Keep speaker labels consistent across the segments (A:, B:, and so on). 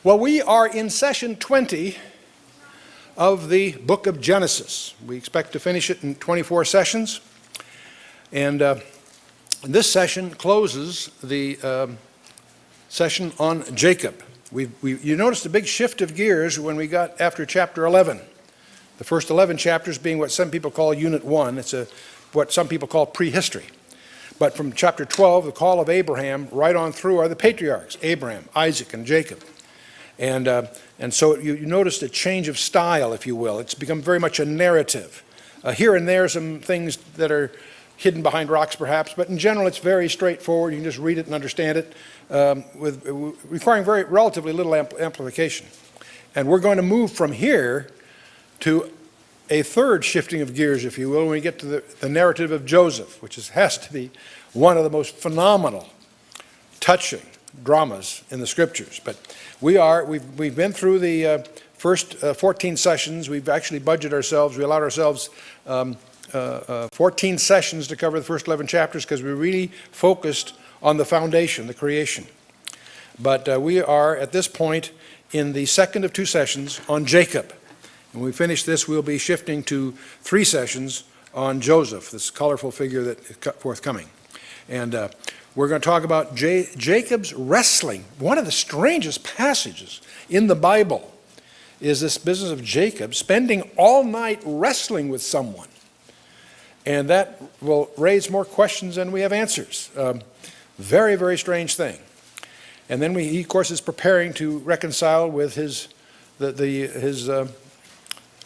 A: Well, we are in session 20 of the book of Genesis. We expect to finish it in 24 sessions. And this session closes the session on Jacob. You noticed a big shift of gears when we got after chapter 11. The first 11 chapters being what some people call Unit 1. It's what some people call prehistory. But from chapter 12, the call of Abraham, right on through are the patriarchs, Abraham, Isaac, and Jacob. And so you noticed a change of style, if you will. It's become very much a narrative. Here and there some things that are hidden behind rocks perhaps, but in general it's very straightforward. You can just read it and understand it, requiring relatively little amplification. And we're going to move from here to a third shifting of gears, if you will, when we get to the narrative of Joseph, which has to be one of the most phenomenal, touching dramas in the scriptures. But we've been through the first 14 sessions. We've actually budgeted ourselves. We allowed ourselves 14 sessions to cover the first 11 chapters because we really focused on the foundation, the creation. But we are at this point in the second of two sessions on Jacob. When we finish this, we'll be shifting to 3 sessions on Joseph, this colorful figure that is forthcoming. And we're going to talk about Jacob's wrestling. One of the strangest passages in the Bible is this business of Jacob spending all night wrestling with someone. And that will raise more questions than we have answers. Very, very strange thing. And then he, of course, is preparing to reconcile with his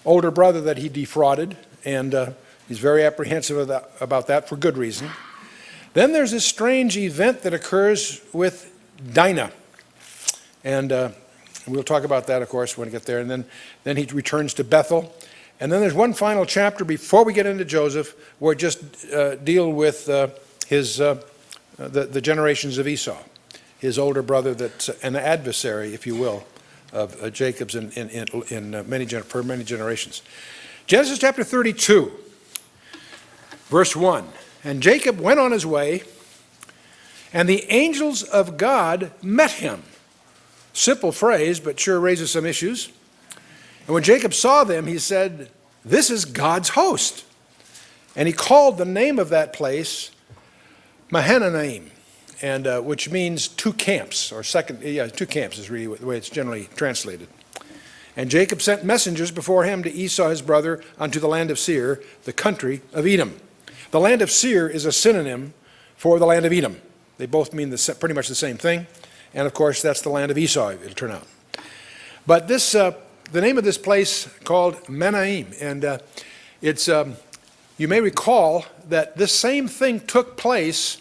A: older brother that he defrauded. And he's very apprehensive about that for good reason. Then there's this strange event that occurs with Dinah. And we'll talk about that, of course, when we get there. And then he returns to Bethel. And then there's one final chapter before we get into Joseph where we just deal with the generations of Esau, his older brother that's an adversary, if you will, of Jacob's for many generations. Genesis chapter 32, verse 1. And Jacob went on his way, and the angels of God met him. Simple phrase, but sure raises some issues. And when Jacob saw them, he said, "This is God's host." And he called the name of that place Mahanaim, and which means two camps, or two camps is really the way it's generally translated. And Jacob sent messengers before him to Esau his brother unto the land of Seir, the country of Edom. The land of Seir is a synonym for the land of Edom. They both mean pretty much the same thing. And of course, that's the land of Esau, it'll turn out. But the name of this place called Mahanaim, and you may recall that this same thing took place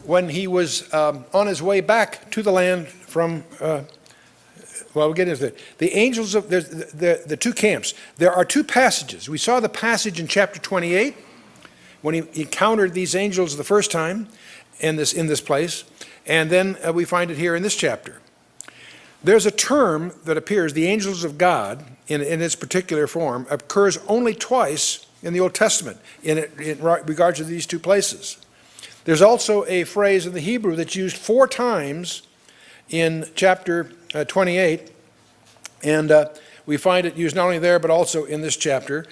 A: when he was on his way back to the land from, we'll get into it. The angels of the two camps. There are two passages. We saw the passage in chapter 28, when he encountered these angels the first time in this place, and then we find it here in this chapter. There's a term that appears, the angels of God, in its particular form, occurs only twice in the Old Testament in regards to these two places. There's also a phrase in the Hebrew that's used 4 times in chapter 28, and we find it used not only there, but also in this chapter,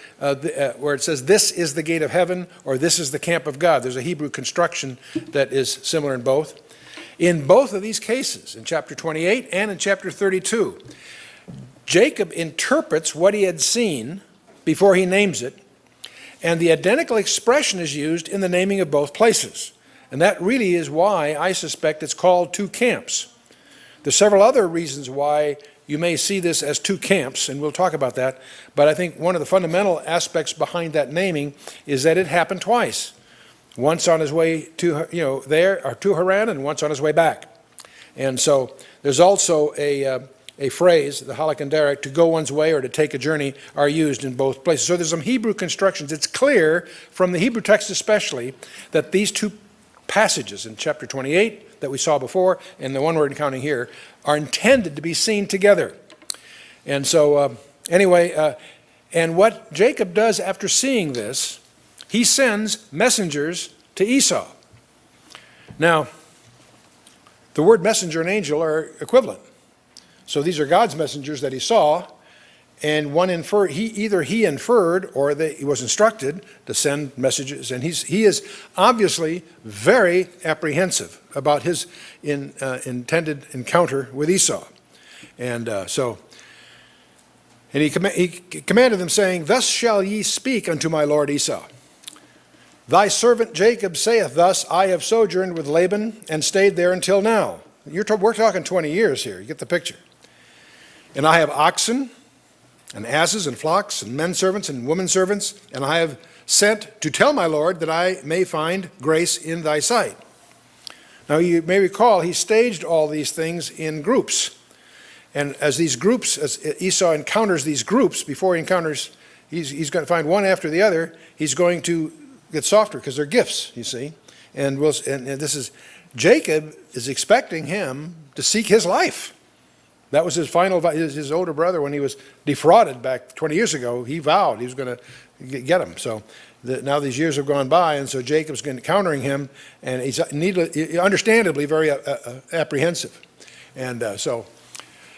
A: where it says, "This is the gate of heaven," or "This is the camp of God." There's a Hebrew construction that is similar in both. In both of these cases, in chapter 28 and in chapter 32, Jacob interprets what he had seen before he names it, and the identical expression is used in the naming of both places. And that really is why I suspect it's called two camps. There's several other reasons why you may see this as two camps, and we'll talk about that. But I think one of the fundamental aspects behind that naming is that it happened twice. Once on his way to to Haran, and once on his way back. And so there's also a phrase, the halakanderic, to go one's way or to take a journey, are used in both places. So there's some Hebrew constructions. It's clear from the Hebrew text especially that these two passages in chapter 28 that we saw before and the one we're encountering here are intended to be seen together. And so and what Jacob does after seeing this, he sends messengers to Esau. Now, the word messenger and angel are equivalent. So these are God's messengers that he saw, and he inferred or he was instructed to send messages, and he is obviously very apprehensive about his intended encounter with Esau. And he commanded them, saying, Thus shall ye speak unto my lord Esau. Thy servant Jacob saith thus, I have sojourned with Laban and stayed there until now. We're talking 20 years here. You get the picture. And I have oxen and asses and flocks and men servants and women servants, and I have sent to tell my lord that I may find grace in thy sight. Now you may recall he staged all these things in groups. And as Esau encounters these groups, before he encounters, he's going to find one after the other, he's going to get softer because they're gifts, you see. And this is, Jacob is expecting him to seek his life. That was his older brother when he was defrauded back 20 years ago. He vowed he was going to get him. So now these years have gone by, and so Jacob's encountering him, and he's understandably very apprehensive. And so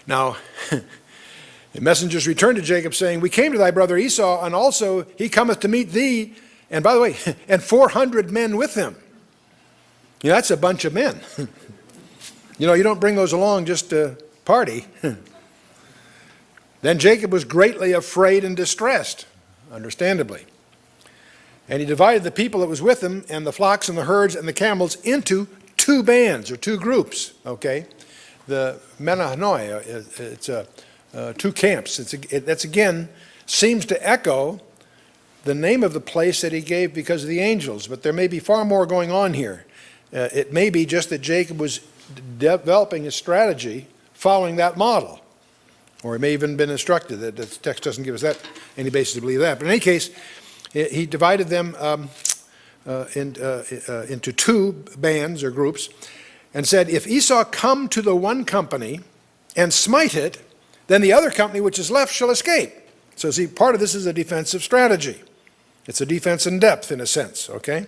A: now the messengers returned to Jacob, saying, We came to thy brother Esau, and also he cometh to meet thee, and by the way, and 400 men with him. That's a bunch of men. You don't bring those along just to party. Then Jacob was greatly afraid and distressed, understandably. And he divided the people that was with him and the flocks and the herds and the camels into 2 bands or 2 groups, okay? The Menahanoy, it's 2 camps. That's again, seems to echo the name of the place that he gave because of the angels, but there may be far more going on here. It may be just that Jacob was developing his strategy following that model. Or he may have even been instructed. The text doesn't give us any basis to believe that. But in any case, he divided them into 2 bands or groups and said, If Esau come to the one company and smite it, then the other company which is left shall escape. So see, part of this is a defensive strategy. It's a defense in depth, in a sense, okay?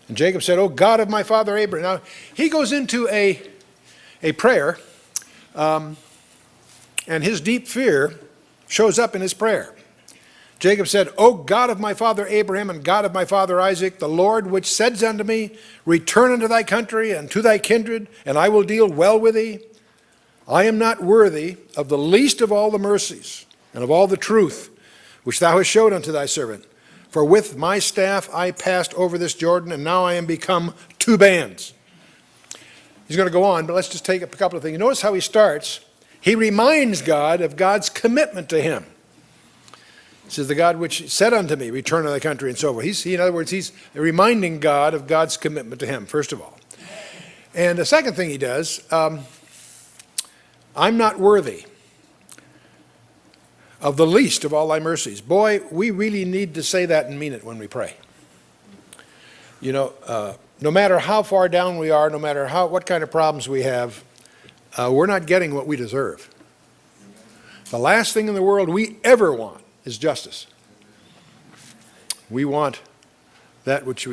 A: And Jacob said, O God of my father Abraham. Now, he goes into a prayer, and his deep fear shows up in his prayer. Jacob said, O God of my father Abraham and God of my father Isaac, the Lord which said unto me, Return unto thy country and to thy kindred, and I will deal well with thee. I am not worthy of the least of all the mercies and of all the truth which thou hast showed unto thy servant. For with my staff I passed over this Jordan, and now I am become 2 bands. He's going to go on, but let's just take a couple of things. Notice how he starts. He reminds God of God's commitment to him. He says, the God which said unto me, Return to thy country, and so forth. In other words, he's reminding God of God's commitment to him, first of all. And the second thing he does, I'm not worthy of the least of all thy mercies. Boy, we really need to say that and mean it when we pray. No matter how far down we are, no matter what kind of problems we have, we're not getting what we deserve. The last thing in the world we ever want is justice. We want that which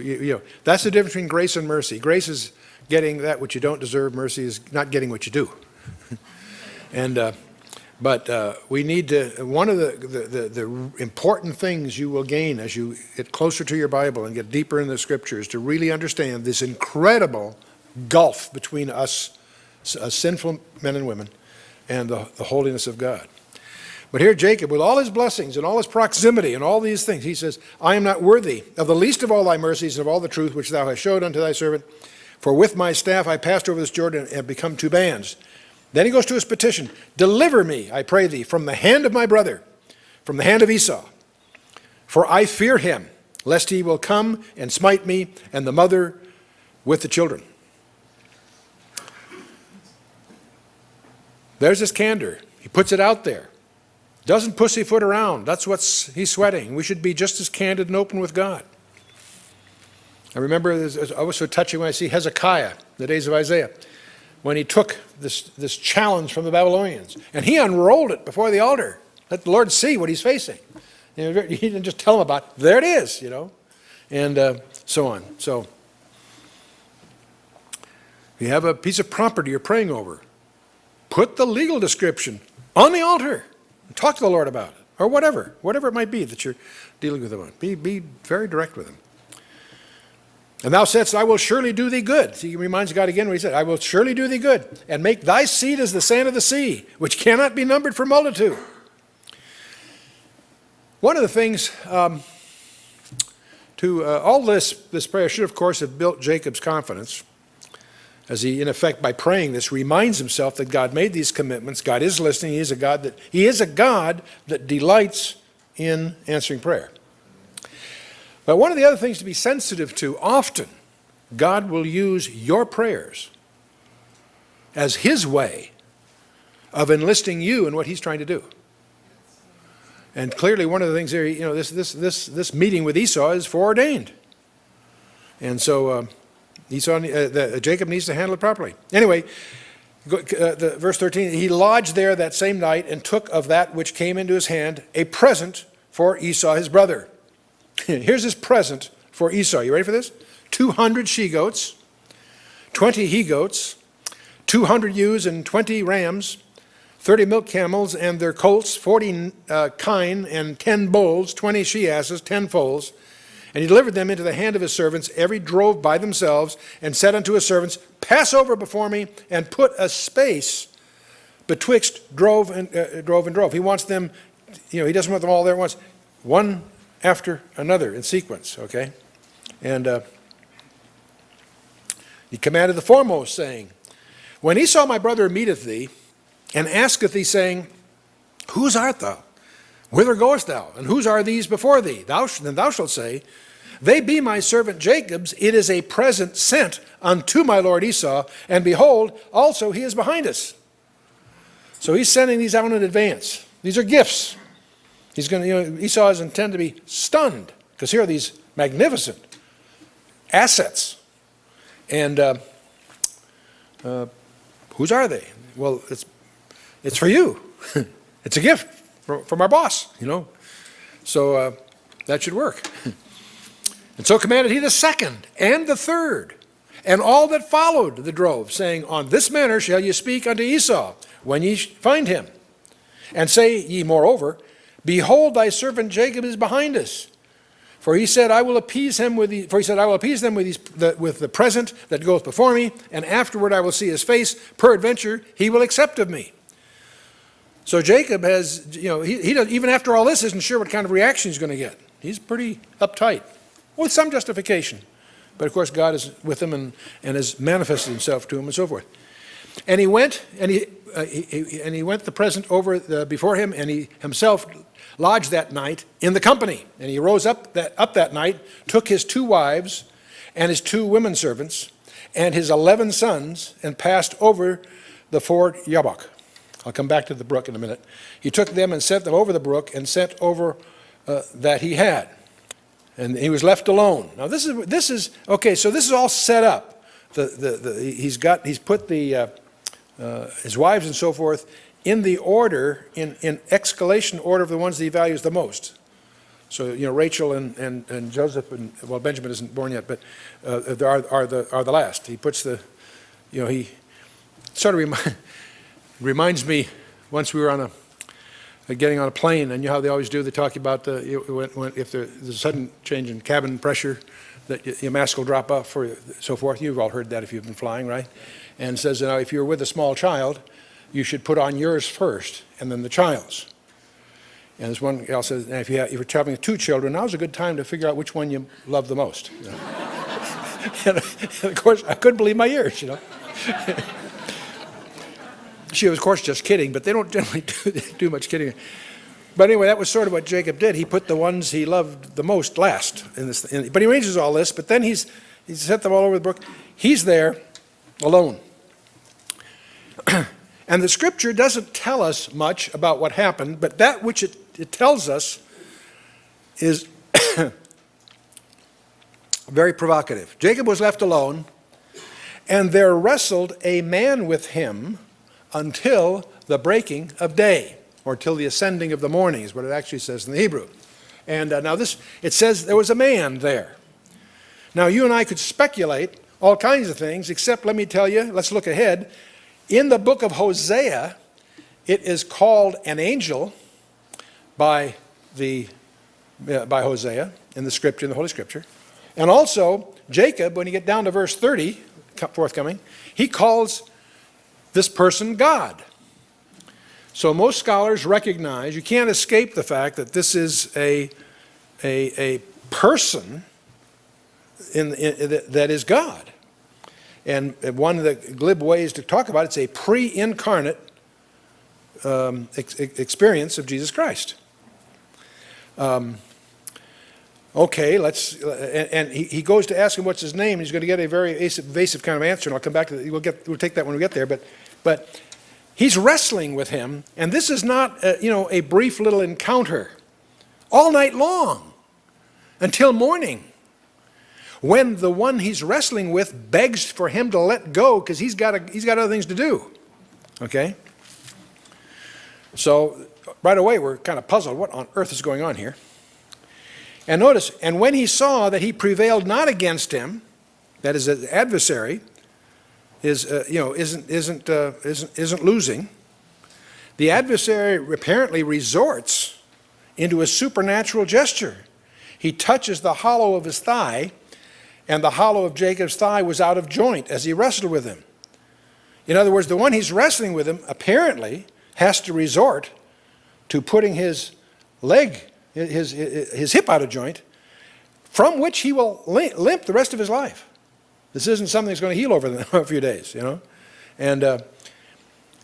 A: that's the difference between grace and mercy. Grace is getting that which you don't deserve. Mercy is not getting what you do. But we need to, one of the important things you will gain as you get closer to your Bible and get deeper in the Scriptures to really understand this incredible gulf between us sinful men and women and the holiness of God. But here Jacob, with all his blessings and all his proximity and all these things, he says, I am not worthy of the least of all thy mercies and of all the truth which thou hast showed unto thy servant. For with my staff I passed over this Jordan and have become 2 bands. Then he goes to his petition. Deliver me, I pray thee, from the hand of my brother, from the hand of Esau. For I fear him, lest he will come and smite me and the mother with the children. There's his candor. He puts it out there. Doesn't pussyfoot around. That's what he's sweating. We should be just as candid and open with God. I remember, I was so touching when I see Hezekiah, the days of Isaiah, when he took this challenge from the Babylonians, and he unrolled it before the altar. Let the Lord see what he's facing. He didn't just tell him about it. There it is, and so on. So if you have a piece of property you're praying over, put the legal description on the altar. Talk to the Lord about it, or whatever it might be that you're dealing with him on. Be very direct with him. And thou saidst, I will surely do thee good. See, he reminds God again what he said, I will surely do thee good, and make thy seed as the sand of the sea, which cannot be numbered for multitude. One of the things all this prayer should, of course, have built Jacob's confidence, as he, in effect, by praying this, reminds himself that God made these commitments. God is listening. He is a God that delights in answering prayer. But one of the other things to be sensitive to, often God will use your prayers as his way of enlisting you in what he's trying to do. And clearly one of the things there, this meeting with Esau is foreordained. And so Jacob needs to handle it properly. Anyway, verse 13, he lodged there that same night and took of that which came into his hand a present for Esau his brother. Here's his present for Esau. You ready for this? 200 she-goats, 20 he-goats, 200 ewes and 20 rams, 30 milk camels and their colts, 40 kine and 10 bulls, 20 she-asses, 10 foals. And he delivered them into the hand of his servants, every drove by themselves, and said unto his servants, pass over before me, and put a space betwixt drove and drove. He wants them, he doesn't want them all there at once. One after another in sequence, okay? And he commanded the foremost, saying, when Esau my brother meeteth thee, and asketh thee, saying, whose art thou? Whither goest thou? And whose are these before thee? Then thou shalt say, they be my servant Jacob's. It is a present sent unto my lord Esau, and behold, also he is behind us. So he's sending these out in advance. These are gifts. He's going to, Esau is intended to be stunned, because here are these magnificent assets. And whose are they? Well, it's for you. It's a gift from our boss, So that should work. And so commanded he the second and the third, and all that followed the drove, saying, on this manner shall ye speak unto Esau, when ye find him. And say ye moreover, behold, thy servant Jacob is behind us. For he said, I will appease him with the present that goeth before me, and afterward I will see his face. Peradventure he will accept of me. So Jacob has, he doesn't, even after all this, isn't sure what kind of reaction he's going to get. He's pretty uptight, with some justification. But of course God is with him and has manifested himself to him and so forth. And he went, and he went the present over before him, and he himself lodged that night in the company. And he rose up that night, took his 2 wives and his 2 women servants and his 11 sons, and passed over the ford Jabbok. I'll come back to the brook in a minute. He took them and sent them over the brook, and sent over that he had. And he was left alone. Now this is okay. So this is all set up. He's put his wives and so forth in the order, in escalation order of the ones that he values the most. So Rachel and Joseph, and well, Benjamin isn't born yet, but are the last. He puts he sort of reminds me, once we were getting on a plane, and you know how they always do, they talk about if there's a sudden change in cabin pressure, that your mask will drop off for you, so forth. You've all heard that if you've been flying, right? And says, if you're with a small child, you should put on yours first, and then the child's. And this one gal says, if you're traveling with 2 children, now's a good time to figure out which one you love the most. And of course, I couldn't believe my ears, She was, of course, just kidding, but they don't generally do much kidding. But anyway, that was sort of what Jacob did. He put the ones he loved the most last. But he arranges all this, but then he's sent them all over the brook. He's there alone. And the scripture doesn't tell us much about what happened, but that which it tells us is very provocative. Jacob was left alone, and there wrestled a man with him until the breaking of day, or till the ascending of the morning, is what it actually says in the Hebrew. And now it says there was a man there. Now you and I could speculate all kinds of things, except let me tell you, let's look ahead. In the book of Hosea, it is called an angel by Hosea in the scripture, in the Holy Scripture. And also, Jacob, when you get down to verse 30, forthcoming, he calls this person God. So most scholars recognize, you can't escape the fact that this is a person that is God. And one of the glib ways to talk about it, it's a pre-incarnate experience of Jesus Christ. Okay, and he goes to ask him what's his name. He's going to get a very evasive kind of answer, and I'll come back to that. We'll take that when we get there. But he's wrestling with him, and this is not a brief little encounter. All night long, until morning, when the one he's wrestling with begs for him to let go because he's got other things to do. Okay? So right away we're kind of puzzled. What on earth is going on here? And notice, and when he saw that he prevailed not against him, that is, his adversary isn't losing, the adversary apparently resorts into a supernatural gesture. He touches the hollow of his thigh, and the hollow of Jacob's thigh was out of joint as he wrestled with him. In other words, the one he's wrestling with him apparently has to resort to putting his leg, his hip out of joint, from which he will limp the rest of his life. This isn't something that's going to heal over a few days, And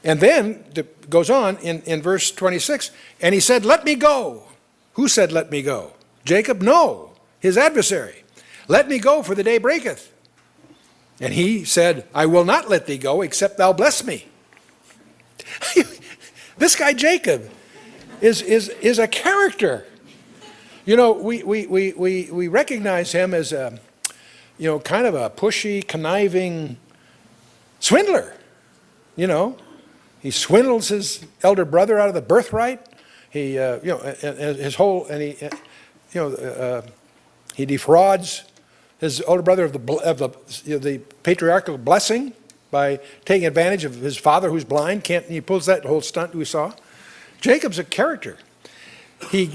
A: then it goes on in verse 26, and he said, "Let me go." Who said, "Let me go"? Jacob? No, his adversary. "Let me go, for the day breaketh." And he said, "I will not let thee go, except thou bless me." This guy Jacob is a character. We recognize him as a, kind of a pushy, conniving swindler. He swindles his elder brother out of the birthright. He, he defrauds his older brother of the patriarchal blessing by taking advantage of his father who's blind. He pulls that whole stunt we saw. Jacob's a character. In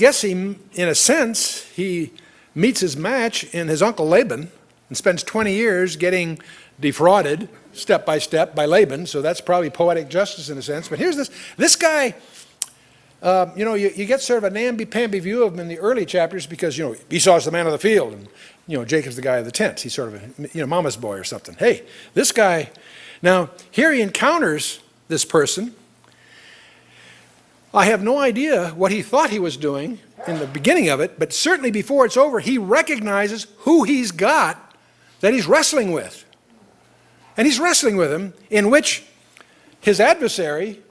A: a sense, he meets his match in his uncle Laban and spends 20 years getting defrauded step by step by Laban. So that's probably poetic justice in a sense. But here's this guy. You get sort of a namby-pamby view of him in the early chapters because, Esau's the man of the field and, Jacob's the guy of the tent. He's sort of a, mama's boy or something. Hey, this guy, now here he encounters this person. I have no idea what he thought he was doing in the beginning of it, but certainly before it's over, he recognizes who he's got that he's wrestling with. And he's wrestling with him in which his adversary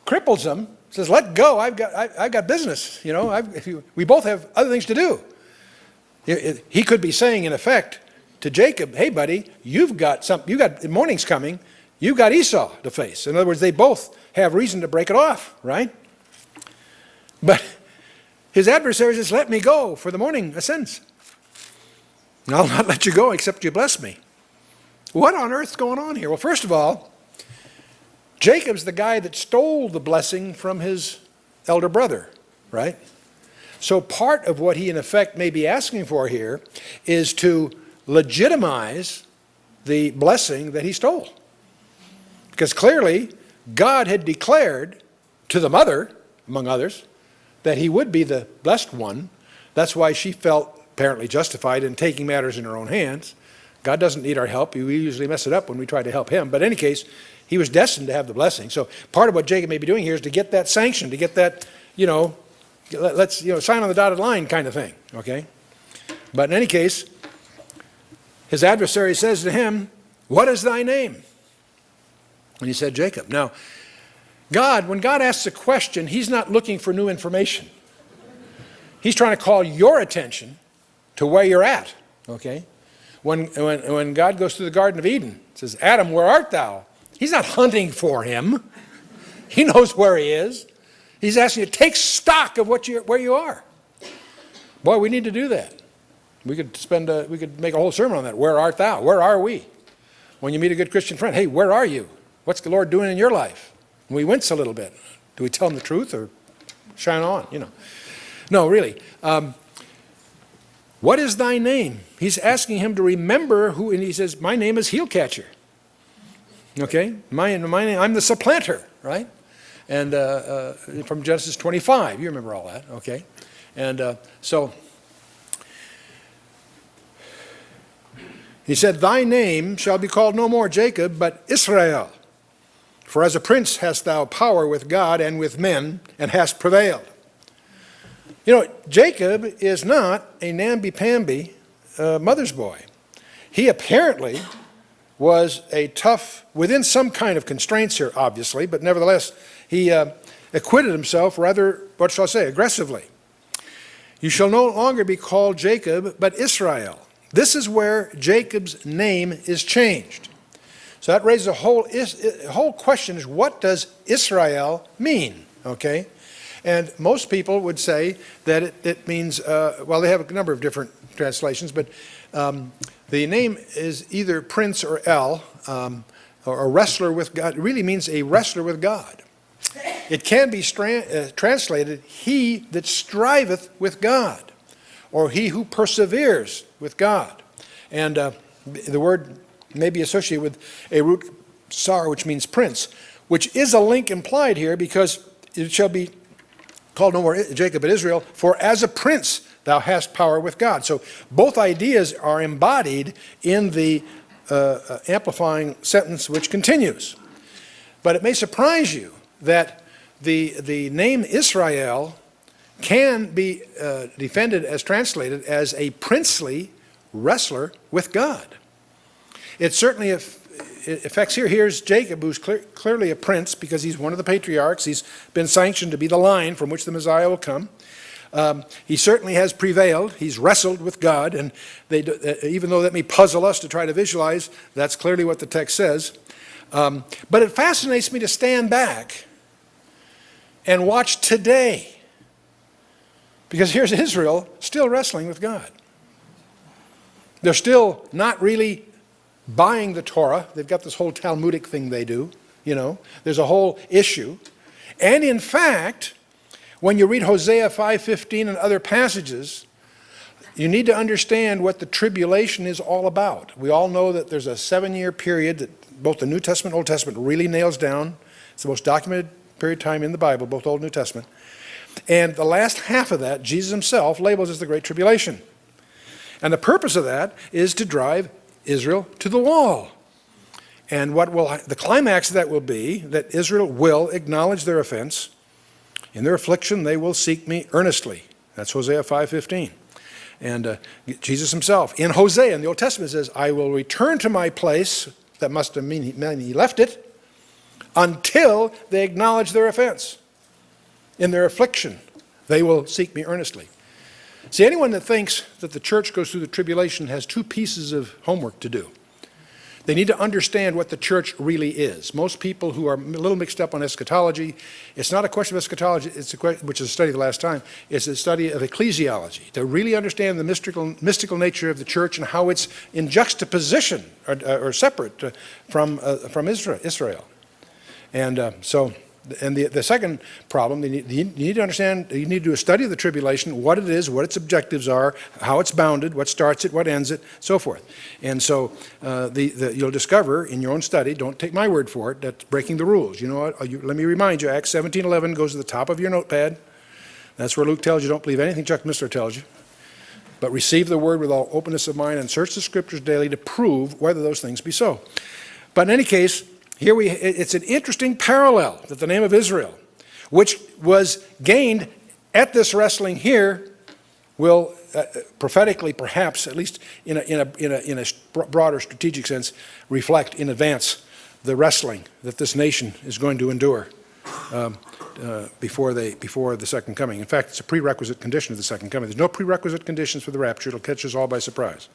A: cripples him, says, "Let go, I've got business, we both have other things to do." He could be saying, in effect, to Jacob, "Hey, buddy, the morning's coming, you've got Esau to face." In other words, they both have reason to break it off, right? But his adversary says, "Let me go, for the morning ascends. And I'll not let you go except you bless me." What on earth's going on here? Well, first of all, Jacob's the guy that stole the blessing from his elder brother, right? So part of what he in effect may be asking for here is to legitimize the blessing that he stole. Because clearly God had declared to the mother, among others, that he would be the blessed one. That's why she felt apparently justified in taking matters in her own hands. God doesn't need our help. We usually mess it up when we try to help him. But in any case, he was destined to have the blessing. So part of what Jacob may be doing here is to get that sanction, to get that, let's sign on the dotted line kind of thing, okay? But in any case, his adversary says to him, "What is thy name?" And he said, "Jacob." Now, when God asks a question, he's not looking for new information. He's trying to call your attention to where you're at, okay? When God goes through the Garden of Eden, says, "Adam, where art thou?" He's not hunting for him. He knows where he is. He's asking you to take stock of where you are. Boy, we need to do that. We could make a whole sermon on that. Where art thou? Where are we? When you meet a good Christian friend, hey, where are you? What's the Lord doing in your life? And we wince a little bit. Do we tell him the truth or shine on, No, really. What is thy name? He's asking him to remember who, and he says, my name is Heel Catcher. Okay? My name, I'm the supplanter, right? And from Genesis 25, you remember all that, okay? And so he said, thy name shall be called no more Jacob, but Israel. For as a prince hast thou power with God and with men, and hast prevailed. Jacob is not a namby-pamby mother's boy. He apparently was a tough, within some kind of constraints here, obviously, but nevertheless, he acquitted himself rather, what shall I say, aggressively. You shall no longer be called Jacob, but Israel. This is where Jacob's name is changed. So that raises a whole question, is what does Israel mean, okay? And most people would say that it means, well, they have a number of different translations, but the name is either prince or El, or a wrestler with God. It really means a wrestler with God. It can be translated, he that striveth with God, or he who perseveres with God. And the word may be associated with a root sar, which means prince, which is a link implied here, because it shall be called no more Jacob but Israel, for as a prince thou hast power with God. So both ideas are embodied in the amplifying sentence which continues. But it may surprise you that the name Israel can be defended as translated as a princely wrestler with God. It certainly affects here. Here's Jacob, who's clearly a prince because he's one of the patriarchs. He's been sanctioned to be the line from which the Messiah will come. He certainly has prevailed. He's wrestled with God, and even though that may puzzle us to try to visualize, that's clearly what the text says. But it fascinates me to stand back and watch today, because here's Israel still wrestling with God. They're still not really buying the Torah. They've got this whole Talmudic thing they do, There's a whole issue. And in fact, when you read Hosea 5:15 and other passages, you need to understand what the tribulation is all about. We all know that there's a 7-year period that both the New Testament and Old Testament really nails down. It's the most documented period of time in the Bible, both Old and New Testament. And the last half of that, Jesus himself labels as the Great Tribulation. And the purpose of that is to drive Israel to the wall. And the climax of that will be that Israel will acknowledge their offense. In their affliction, they will seek me earnestly. That's Hosea 5:15. And Jesus himself, in Hosea, in the Old Testament, says, I will return to my place, that must have meant he left it, until they acknowledge their offense. In their affliction, they will seek me earnestly. See, anyone that thinks that the church goes through the tribulation has 2 pieces of homework to do. They need to understand what the church really is. Most people who are a little mixed up on eschatology, it's not a question of eschatology, which is a study of the last time, it's a study of ecclesiology, to really understand the mystical nature of the church and how it's in juxtaposition or separate from Israel. And and the second problem, you need to understand, you need to do a study of the tribulation, what it is, what its objectives are, how it's bounded, what starts it, what ends it, so forth. And so you'll discover in your own study, don't take my word for it, that's breaking the rules. You know what? Let me remind you, Acts 17:11 goes to the top of your notepad. That's where Luke tells you, don't believe anything Chuck Missler tells you, but receive the word with all openness of mind and search the scriptures daily to prove whether those things be so. But in any case, it's an interesting parallel that the name of Israel, which was gained at this wrestling here, will prophetically, perhaps, at least in a broader strategic sense, reflect in advance the wrestling that this nation is going to endure before the second coming. In fact, it's a prerequisite condition of the second coming. There's no prerequisite conditions for the rapture. It'll catch us all by surprise.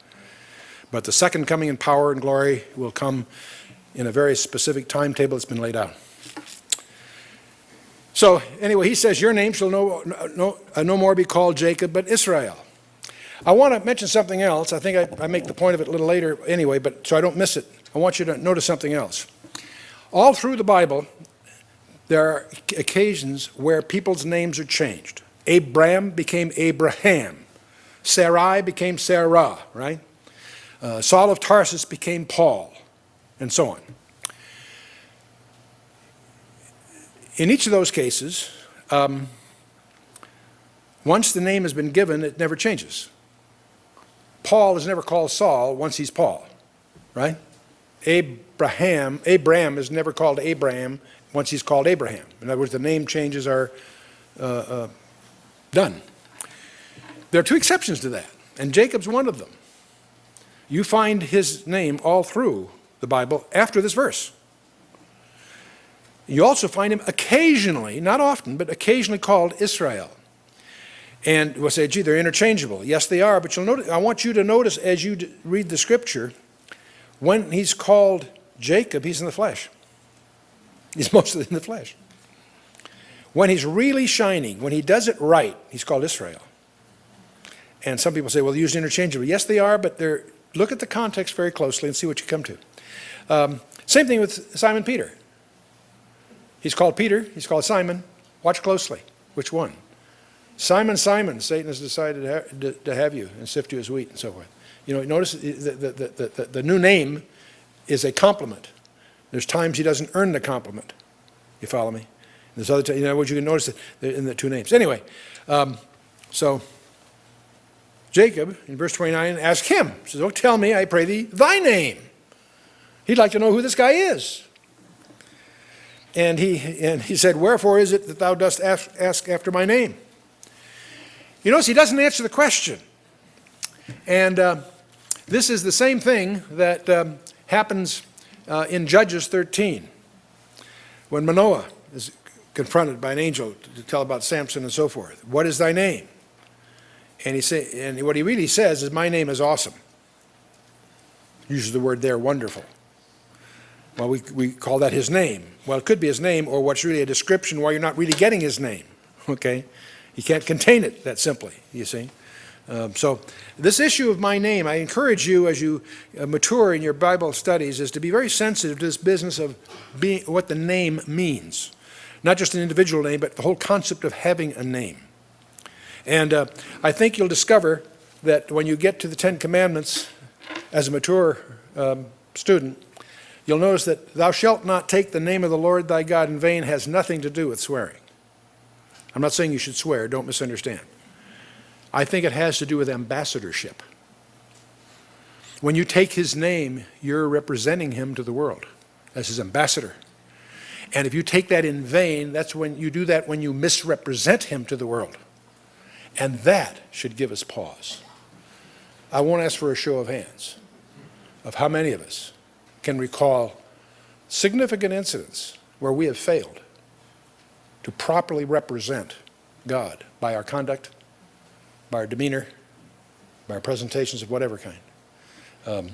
A: But the second coming in power and glory will come in a very specific timetable that's been laid out. So anyway, he says, your name shall no more be called Jacob, but Israel. I want to mention something else. I think I make the point of it a little later anyway, but so I don't miss it. I want you to notice something else. All through the Bible, there are occasions where people's names are changed. Abram became Abraham. Sarai became Sarah, right? Saul of Tarsus became Paul, and so on. In each of those cases, once the name has been given, it never changes. Paul is never called Saul once he's Paul, right? Abraham is never called Abraham once he's called Abraham. In other words, the name changes are done. There are two exceptions to that, and Jacob's one of them. You find his name all through the Bible after this verse. You also find him occasionally, not often, but occasionally called Israel. And we'll say, gee, they're interchangeable. Yes, they are, but you'll notice, I want you to notice as you read the scripture, when he's called Jacob, he's in the flesh. He's mostly in the flesh. When he's really shining, when he does it right, he's called Israel. And some people say, well, they're used interchangeably. Yes, they are, but look at the context very closely and see what you come to. Same thing with Simon Peter. He's called Peter, he's called Simon. Watch closely. Which one? Simon, Simon, Satan has decided to have you and sift you as wheat and so forth. You know, notice the new name is a compliment. There's times he doesn't earn the compliment. You follow me? There's other times, in other words, you can notice it in the two names. Anyway, so Jacob, in verse 29, asked him, says, oh, tell me, I pray thee, thy name. He'd like to know who this guy is. And he said, wherefore is it that thou dost ask after my name? You notice he doesn't answer the question. And this is the same thing that happens in Judges 13. When Manoah is confronted by an angel to tell about Samson and so forth. What is thy name? And what he really says is, my name is awesome. Uses the word there, wonderful. Well, we call that his name. Well, it could be his name, or what's really a description why you're not really getting his name, okay? You can't contain it that simply, you see. So this issue of my name, I encourage you as you mature in your Bible studies is to be very sensitive to this business of what the name means. Not just an individual name, but the whole concept of having a name. And I think you'll discover that when you get to the Ten Commandments as a mature student, you'll notice that thou shalt not take the name of the Lord thy God in vain has nothing to do with swearing. I'm not saying you should swear, don't misunderstand. I think it has to do with ambassadorship. When you take his name, you're representing him to the world as his ambassador. And if you take that in vain, that's when you do that when you misrepresent him to the world. And that should give us pause. I won't ask for a show of hands of how many of us can recall significant incidents where we have failed to properly represent God by our conduct, by our demeanor, by our presentations of whatever kind.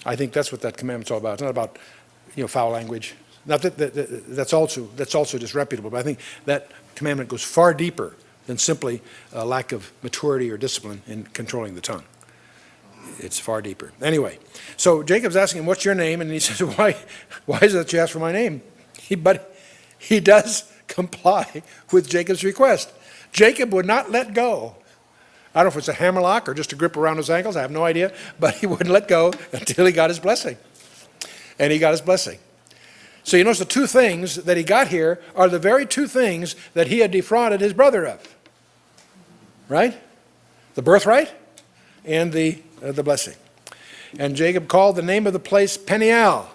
A: I think that's what that commandment's all about. It's not about, foul language. Not that's also disreputable, but I think that commandment goes far deeper than simply a lack of maturity or discipline in controlling the tongue. It's far deeper. Anyway, so Jacob's asking him, what's your name? And he says, why is it that you ask for my name? But he does comply with Jacob's request. Jacob would not let go. I don't know if it's a hammerlock or just a grip around his ankles. I have no idea. But he wouldn't let go until he got his blessing. And he got his blessing. So you notice the two things that he got here are the very two things that he had defrauded his brother of. Right? The birthright and the blessing. And Jacob called the name of the place Peniel,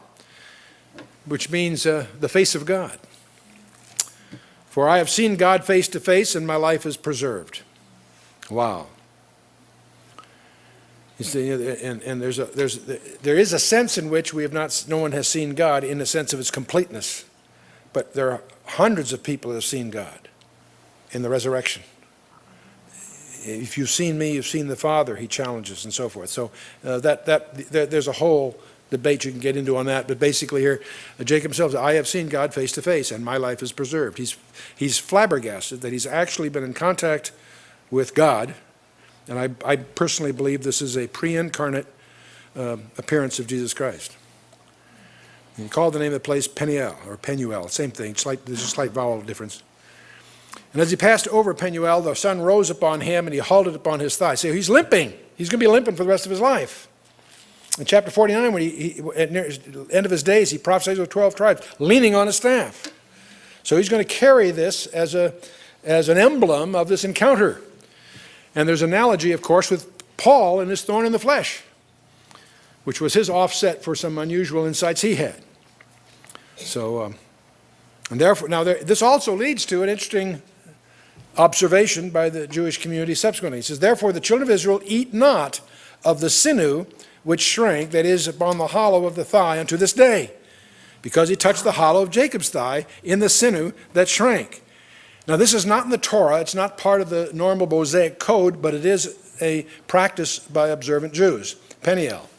A: which means the face of God. For I have seen God face to face, and my life is preserved. Wow. You see, and there is a sense in which no one has seen God in the sense of its completeness. But there are hundreds of people that have seen God in the resurrection. If you've seen me, you've seen the Father, he challenges and so forth. So there's a whole debate you can get into on that. But basically here, Jacob himself says, I have seen God face to face, and my life is preserved. He's flabbergasted that he's actually been in contact with God. And I personally believe this is a pre-incarnate appearance of Jesus Christ. He called the name of the place Peniel, or Penuel, same thing, there's a slight vowel difference. And as he passed over Penuel, the sun rose upon him, and he halted upon his thigh. So he's limping. He's going to be limping for the rest of his life. In chapter 49, when at the end of his days, he prophesies with 12 tribes, leaning on a staff. So he's going to carry this as an emblem of this encounter. And there's analogy, of course, with Paul and his thorn in the flesh, which was his offset for some unusual insights he had. So, and therefore, now this also leads to an interesting observation by the Jewish community subsequently. He says, therefore the children of Israel eat not of the sinew which shrank, that is, upon the hollow of the thigh unto this day, because he touched the hollow of Jacob's thigh in the sinew that shrank. Now this is not in the Torah, it's not part of the normal Mosaic code, but it is a practice by observant Jews. Peniel.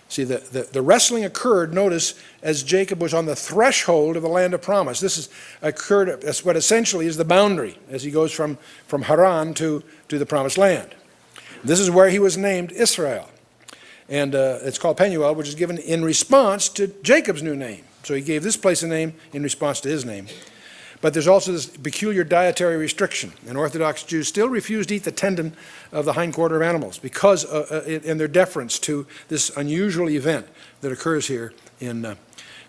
A: See, the wrestling occurred, notice, as Jacob was on the threshold of the land of promise. This occurred as what essentially is the boundary as he goes from Haran to the promised land. This is where he was named Israel. And it's called Penuel, which is given in response to Jacob's new name. So he gave this place a name in response to his name. But there's also this peculiar dietary restriction. And Orthodox Jews still refuse to eat the tendon of the hindquarter of animals because in their deference to this unusual event that occurs here. Now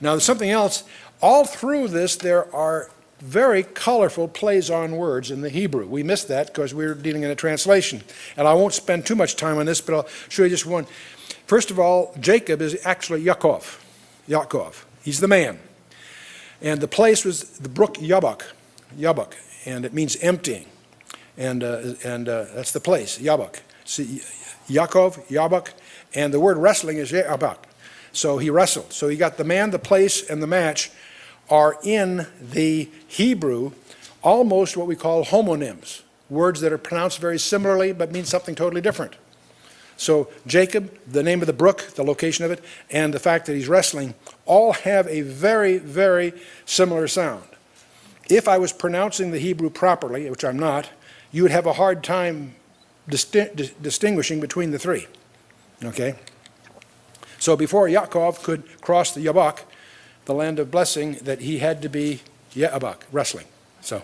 A: there's something else. All through this there are very colorful plays on words in the Hebrew. We missed that because we were dealing in a translation. And I won't spend too much time on this, but I'll show you just one. First of all, Jacob is actually Yaakov. Yaakov. He's the man. And the place was the brook Yabok, and it means emptying. And that's the place, Yabok. See, Yaakov, Yabok, and the word wrestling is Yabok. So he wrestled. So you got the man, the place, and the match are in the Hebrew almost what we call homonyms, words that are pronounced very similarly but mean something totally different. So Jacob, the name of the brook, the location of it, and the fact that he's wrestling all have a very, very similar sound. If I was pronouncing the Hebrew properly, which I'm not, you would have a hard time distinguishing between the three. Okay? So before Yaakov could cross the Yabok, the land of blessing, that he had to be Yabok, wrestling. So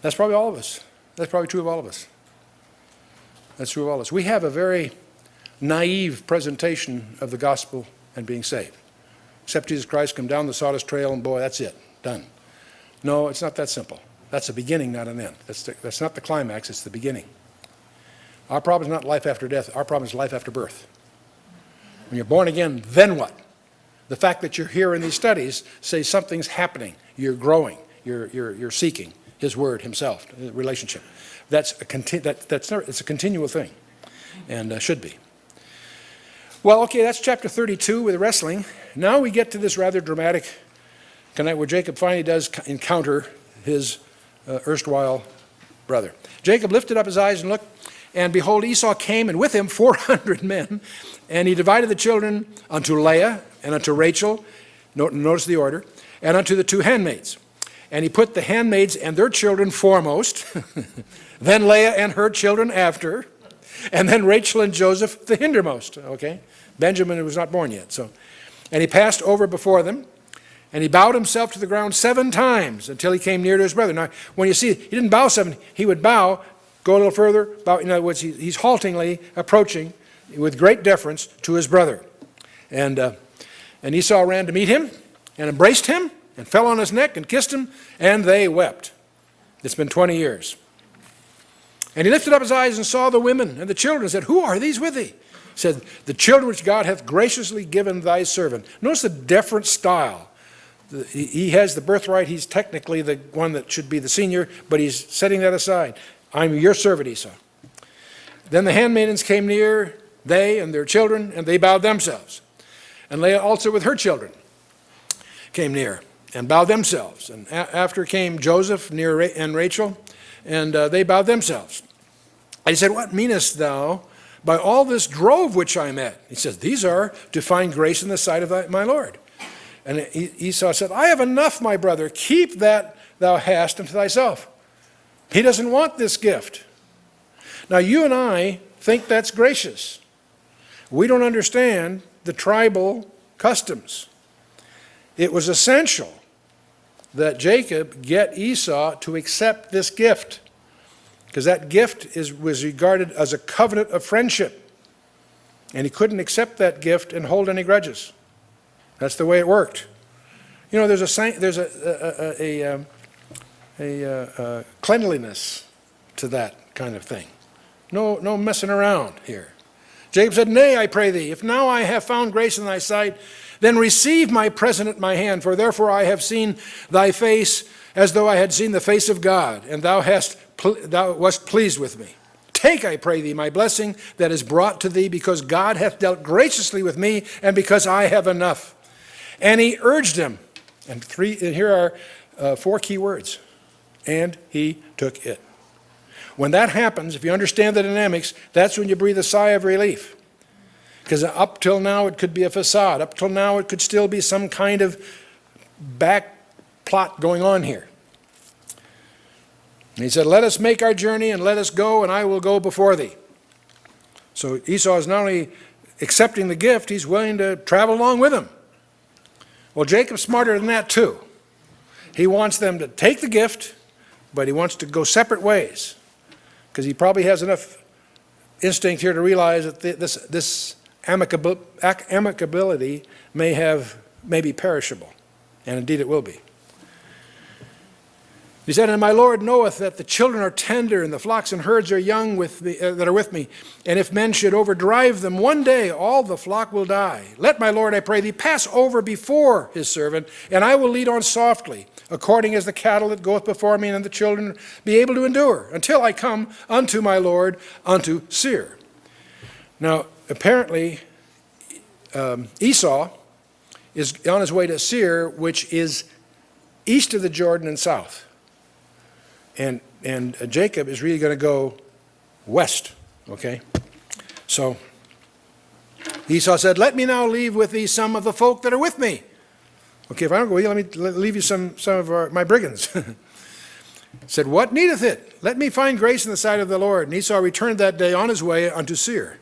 A: that's probably all of us. That's probably true of all of us. That's true of all of us. We have a very naive presentation of the gospel and being saved. Accept Jesus Christ, come down the sawdust trail, and boy, that's it. Done. No, it's not that simple. That's a beginning, not an end. That's not the climax, it's the beginning. Our problem is not life after death. Our problem is life after birth. When you're born again, then what? The fact that you're here in these studies says something's happening. You're growing. You're seeking His Word, Himself, relationship. It's a continual thing, and should be. Well, okay, that's chapter 32 with wrestling. Now we get to this rather dramatic connect where Jacob finally does encounter his erstwhile brother. Jacob lifted up his eyes and looked, and behold, Esau came, and with him 400 men, and he divided the children unto Leah and unto Rachel, notice the order, and unto the two handmaids. And he put the handmaids and their children foremost, then Leah and her children after, and then Rachel and Joseph the hindermost. Okay, Benjamin was not born yet. And he passed over before them, and he bowed himself to the ground 7 times until he came near to his brother. Now, when you see, he didn't bow 7, he would bow, go a little further, bow. In other words, he's haltingly approaching with great deference to his brother. And Esau ran to meet him and embraced him and fell on his neck and kissed him, and they wept. It's been 20 years. And he lifted up his eyes and saw the women and the children and said, Who are these with thee? He said, The children which God hath graciously given thy servant. Notice the different style. He has the birthright. He's technically the one that should be the senior, but he's setting that aside. I'm your servant, Esau. Then the handmaidens came near, they and their children, and they bowed themselves. And Leah also with her children came near and bowed themselves. And after came Joseph near and Rachel, and they bowed themselves. And he said, What meanest thou by all this drove which I met? He says, These are to find grace in the sight of my Lord. And Esau said, I have enough, my brother. Keep that thou hast unto thyself. He doesn't want this gift. Now you and I think that's gracious. We don't understand the tribal customs. it was essential that Jacob get Esau to accept this gift, because that gift was regarded as a covenant of friendship, and he couldn't accept that gift and hold any grudges. That's the way it worked. You know, there's a cleanliness to that kind of thing. No messing around here. Jacob said, "Nay, I pray thee, if now I have found grace in thy sight, then receive my present at my hand, for therefore I have seen thy face as though I had seen the face of God, and thou wast pleased with me. Take, I pray thee, my blessing that is brought to thee, because God hath dealt graciously with me, and because I have enough." And he urged him, and here are 4 key words, and he took it. When that happens, if you understand the dynamics, that's when you breathe a sigh of relief. Because up till now it could be a facade. Up till now it could still be some kind of back plot going on here. And he said, "Let us make our journey and let us go, and I will go before thee." So Esau is not only accepting the gift, he's willing to travel along with him. Well, Jacob's smarter than that too. He wants them to take the gift, but he wants to go separate ways, because he probably has enough instinct here to realize that this amicability may be perishable, and indeed it will be. He said, "And my Lord knoweth that the children are tender, and the flocks and herds are young that are with me. And if men should overdrive them, one day all the flock will die. Let my Lord, I pray thee, pass over before his servant, and I will lead on softly, according as the cattle that goeth before me, and the children be able to endure, until I come unto my Lord, unto Seir." Now, apparently, Esau is on his way to Seir, which is east of the Jordan and south. And Jacob is really going to go west, okay? So Esau said, "Let me now leave with thee some of the folk that are with me." Okay, if I don't go with you, let me leave you some of my brigands. Said, "What needeth it? Let me find grace in the sight of the Lord." And Esau returned that day on his way unto Seir.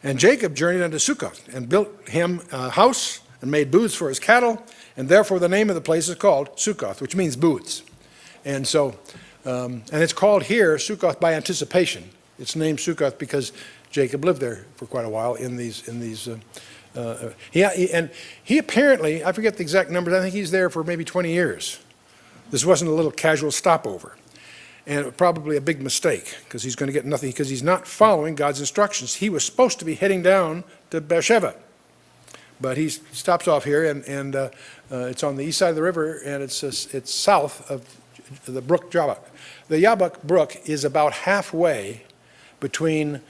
A: And Jacob journeyed unto Succoth, and built him a house, and made booths for his cattle, and therefore the name of the place is called Succoth, which means booths. And so, and it's called here Succoth by anticipation. It's named Succoth because Jacob lived there for quite a while in these. He apparently, I forget the exact numbers, I think he's there for maybe 20 years. This wasn't a little casual stopover. And probably a big mistake, because he's going to get nothing, because he's not following God's instructions. He was supposed to be heading down to Beersheba. But he stops off here, and it's on the east side of the river, and it's south of the brook Jabbok. The Jabbok brook is about halfway between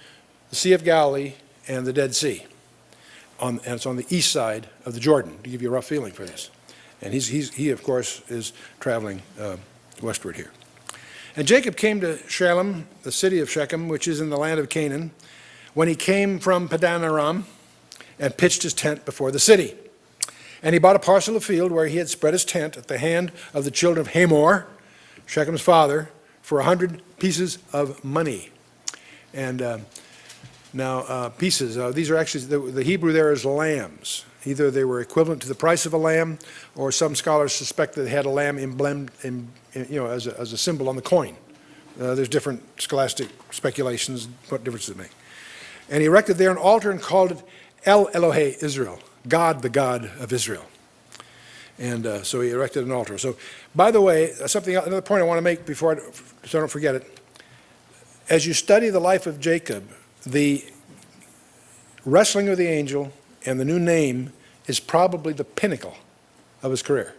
A: the Sea of Galilee and the Dead Sea. And it's on the east side of the Jordan, to give you a rough feeling for this. And he of course, is traveling westward here. And Jacob came to Shalem, the city of Shechem, which is in the land of Canaan, when he came from Padan Aram, and pitched his tent before the city. And he bought a parcel of field where he had spread his tent at the hand of the children of Hamor, Shechem's father, for 100 pieces of money. And pieces, these are actually, the Hebrew there is lambs. Either they were equivalent to the price of a lamb, or some scholars suspect that they had a lamb emblemed as a symbol on the coin. There's different scholastic speculations what difference does it make. And he erected there an altar and called it El Elohe Israel, God, the God of Israel. And so he erected an altar. So, by the way, another point I want to make so I don't forget it. As you study the life of Jacob, the wrestling with the angel and the new name is probably the pinnacle of his career.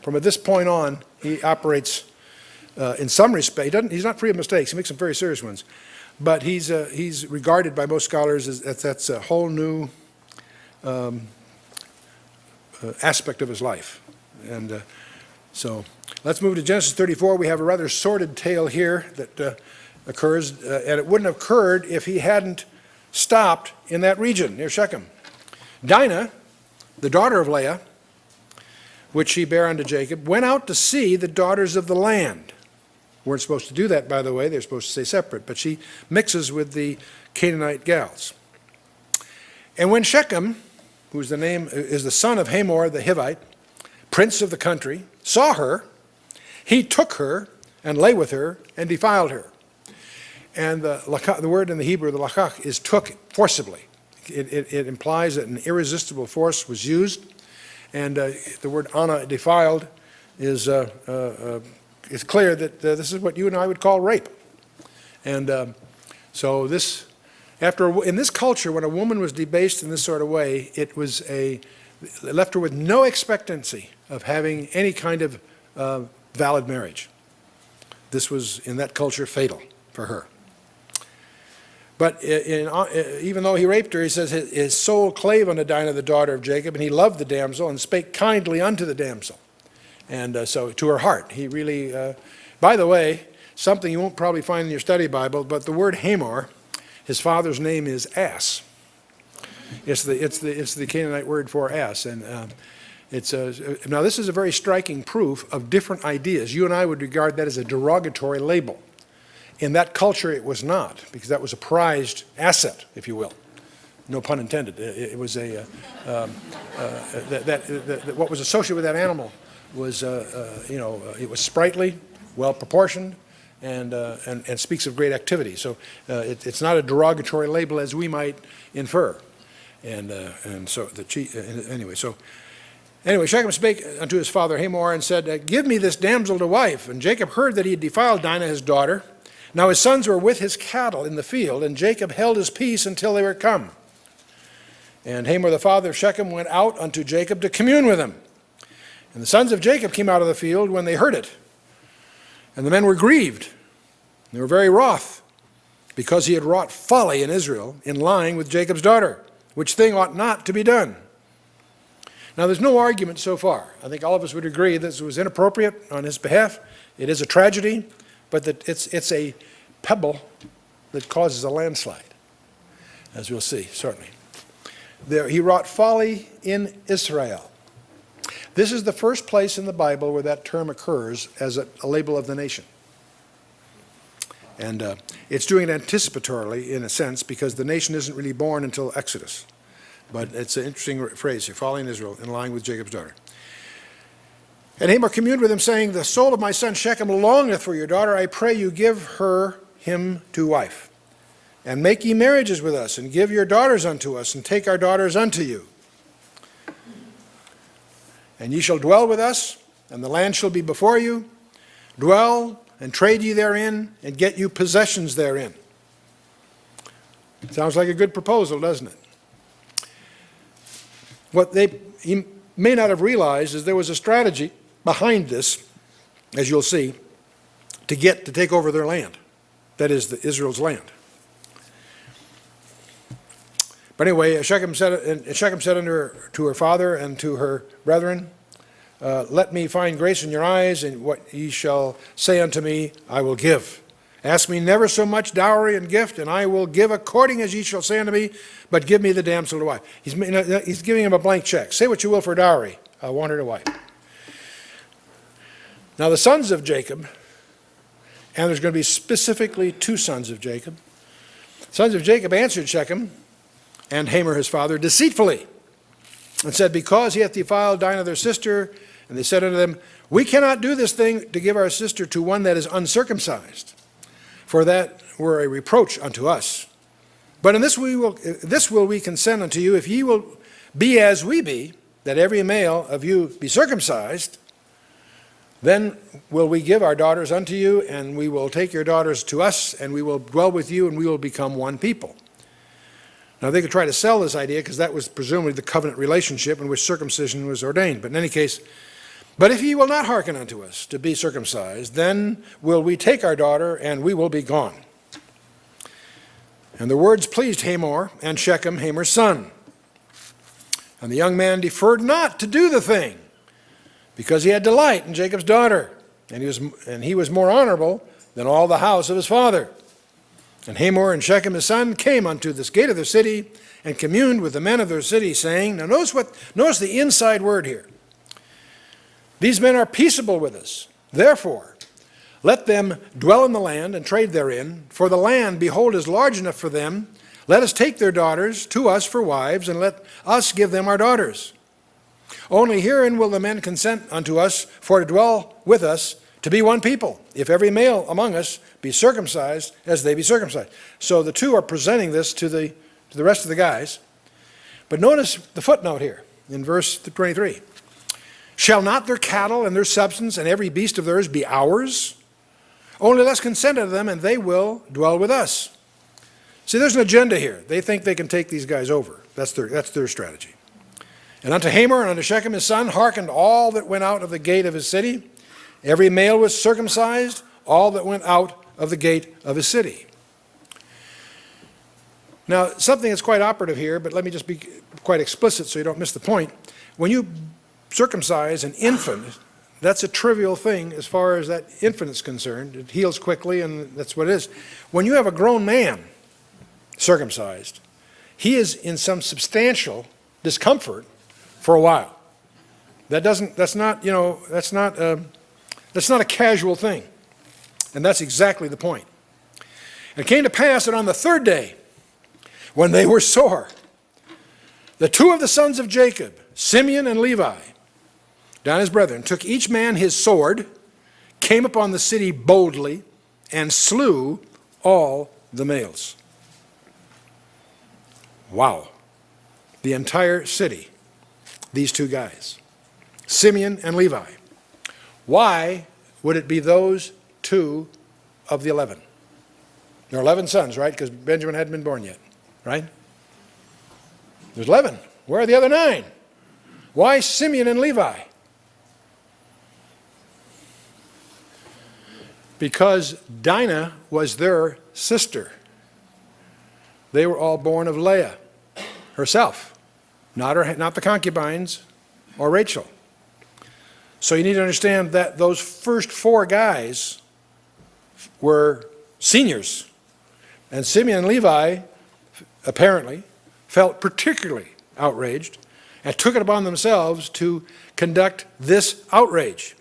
A: From this point on, he operates in some respect. He's not free of mistakes. He makes some very serious ones. But he's regarded by most scholars as that's a whole new aspect of his life. And so let's move to Genesis 34. We have a rather sordid tale here that occurs, and it wouldn't have occurred if he hadn't stopped in that region near Shechem. Dinah, the daughter of Leah, which she bare unto Jacob, went out to see the daughters of the land. Weren't supposed to do that, by the way. They're supposed to stay separate. But she mixes with the Canaanite gals. And when Shechem whose the name is the son of Hamor the Hivite, prince of the country, saw her, he took her and lay with her and defiled her. And the word in the Hebrew, the lakach, is took forcibly. It implies that an irresistible force was used. And the word ana, defiled, is clear that this is what you and I would call rape. And so this, in this culture, when a woman was debased in this sort of way, it left her with no expectancy of having any kind of valid marriage. This was, in that culture, fatal for her. But even though he raped her, he says, his soul clave unto Dinah, the daughter of Jacob, and he loved the damsel and spake kindly unto the damsel. And so to her heart, he really, by the way, something you won't probably find in your study Bible, but the word Hamor, his father's name is ass. It's the Canaanite word for ass. And now this is a very striking proof of different ideas. You and I would regard that as a derogatory label. In that culture, it was not, because that was a prized asset, if you will. No pun intended. It was what was associated with that animal was, it was sprightly, well proportioned, and speaks of great activity. So it's not a derogatory label as we might infer. And so anyway, Shechem spake unto his father Hamor and said, give me this damsel to wife. And Jacob heard that he had defiled Dinah his daughter. Now his sons were with his cattle in the field, and Jacob held his peace until they were come. And Hamor the father of Shechem went out unto Jacob to commune with him. And the sons of Jacob came out of the field when they heard it. And the men were grieved. They were very wroth, because he had wrought folly in Israel in lying with Jacob's daughter, which thing ought not to be done. Now there's no argument so far. I think all of us would agree this was inappropriate on his behalf. It is a tragedy, but that it's a pebble that causes a landslide, as we'll see, certainly. There, he wrought folly in Israel. This is the first place in the Bible where that term occurs as a label of the nation. And it's doing it anticipatorily, in a sense, because the nation isn't really born until Exodus. But it's an interesting phrase here, folly in Israel, in line with Jacob's daughter. And Hamor communed with him, saying, the soul of my son Shechem longeth for your daughter. I pray you give him to wife. And make ye marriages with us, and give your daughters unto us, and take our daughters unto you. And ye shall dwell with us, and the land shall be before you. Dwell, and trade ye therein, and get you possessions therein. Sounds like a good proposal, doesn't it? What he may not have realized is there was a strategy behind this, as you'll see, to take over their land. That is, Israel's land. But anyway, Shechem said unto her, to her father and to her brethren, let me find grace in your eyes, and what ye shall say unto me, I will give. Ask me never so much dowry and gift, and I will give according as ye shall say unto me, but give me the damsel to wife. He's giving him a blank check. Say what you will for dowry. I want her to wife. Now the sons of Jacob, and there's going to be specifically two sons of Jacob. Sons of Jacob answered Shechem and Hamor his father deceitfully, and said, because he hath defiled Dinah their sister. And they said unto them, we cannot do this thing to give our sister to one that is uncircumcised, for that were a reproach unto us. But in this will we consent unto you, if ye will be as we be, that every male of you be circumcised, then will we give our daughters unto you, and we will take your daughters to us, and we will dwell with you, and we will become one people. Now they could try to sell this idea, because that was presumably the covenant relationship in which circumcision was ordained. But in any case, but if ye will not hearken unto us to be circumcised, then will we take our daughter, and we will be gone. And the words pleased Hamor and Shechem, Hamor's son. And the young man deferred not to do the thing, because he had delight in Jacob's daughter, and he was more honorable than all the house of his father. And Hamor and Shechem his son came unto this gate of their city, and communed with the men of their city, saying, now notice the inside word here. These men are peaceable with us. Therefore, let them dwell in the land and trade therein, for the land, behold, is large enough for them. Let us take their daughters to us for wives, and let us give them our daughters. Only herein will the men consent unto us for to dwell with us, to be one people, if every male among us be circumcised as they be circumcised. So the two are presenting this to the rest of the guys. But notice the footnote here in verse 23. Shall not their cattle and their substance and every beast of theirs be ours? Only let us consent unto them, and they will dwell with us. See, there's an agenda here. They think they can take these guys over. That's their strategy. And unto Hamor and unto Shechem his son hearkened all that went out of the gate of his city. Every male was circumcised, all that went out of the gate of his city. Now, something that's quite operative here, but let me just be quite explicit so you don't miss the point. When you circumcise an infant, that's a trivial thing as far as that infant is concerned. It heals quickly, and that's what it is. When you have a grown man circumcised, he is in some substantial discomfort for a while. That's not a casual thing. And that's exactly the point. And it came to pass that on the third day, when they were sore, the two of the sons of Jacob, Simeon and Levi, down his brethren, took each man his sword, came upon the city boldly, and slew all the males. Wow. The entire city, these two guys, Simeon and Levi. Why would it be those two of the 11? There are 11 sons, right? Because Benjamin hadn't been born yet, right? There's 11. Where are the other 9? Why Simeon and Levi? Because Dinah was their sister. They were all born of Leah herself, not the concubines or Rachel. So you need to understand that those first 4 guys were seniors. And Simeon and Levi, apparently, felt particularly outraged and took it upon themselves to conduct this outrage.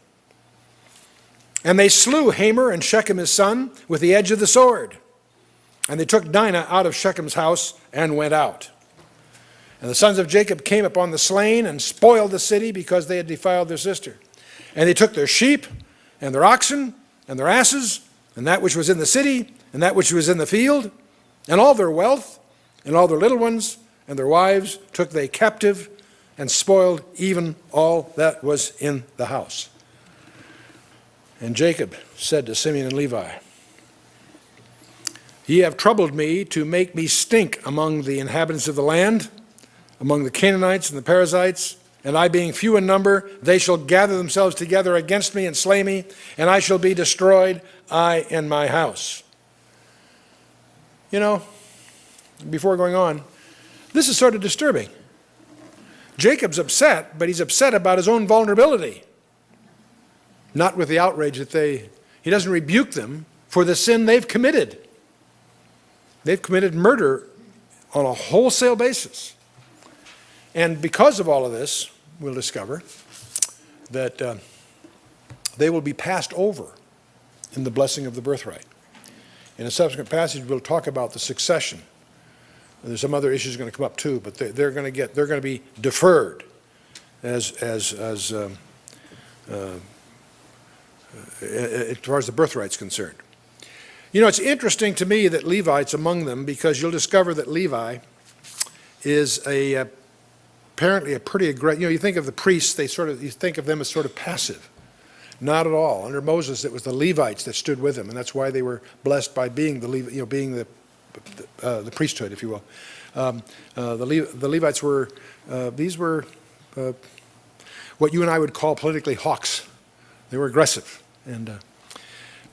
A: And they slew Hamor and Shechem his son with the edge of the sword. And they took Dinah out of Shechem's house and went out. And the sons of Jacob came upon the slain and spoiled the city because they had defiled their sister. And they took their sheep and their oxen and their asses and that which was in the city and that which was in the field and all their wealth and all their little ones and their wives took they captive and spoiled even all that was in the house. And Jacob said to Simeon and Levi, Ye have troubled me to make me stink among the inhabitants of the land, among the Canaanites and the Perizzites, and I being few in number, they shall gather themselves together against me and slay me, and I shall be destroyed, I and my house. You know, before going on, this is sort of disturbing. Jacob's upset, but he's upset about his own vulnerability. Not with the outrage that he doesn't rebuke them for the sin they've committed. They've committed murder on a wholesale basis. And because of all of this, we'll discover that they will be passed over in the blessing of the birthright. In a subsequent passage, we'll talk about the succession. There's some other issues going to come up too, but they're going to be deferred as far as the birthright's concerned. You know, it's interesting to me that Levite's among them because you'll discover that Levi is apparently a pretty aggressive. You know, you think of the priests, you think of them as sort of passive. Not at all. Under Moses, it was the Levites that stood with him, and that's why they were blessed by being the priesthood, if you will. The Levites were what you and I would call politically hawks. They were aggressive,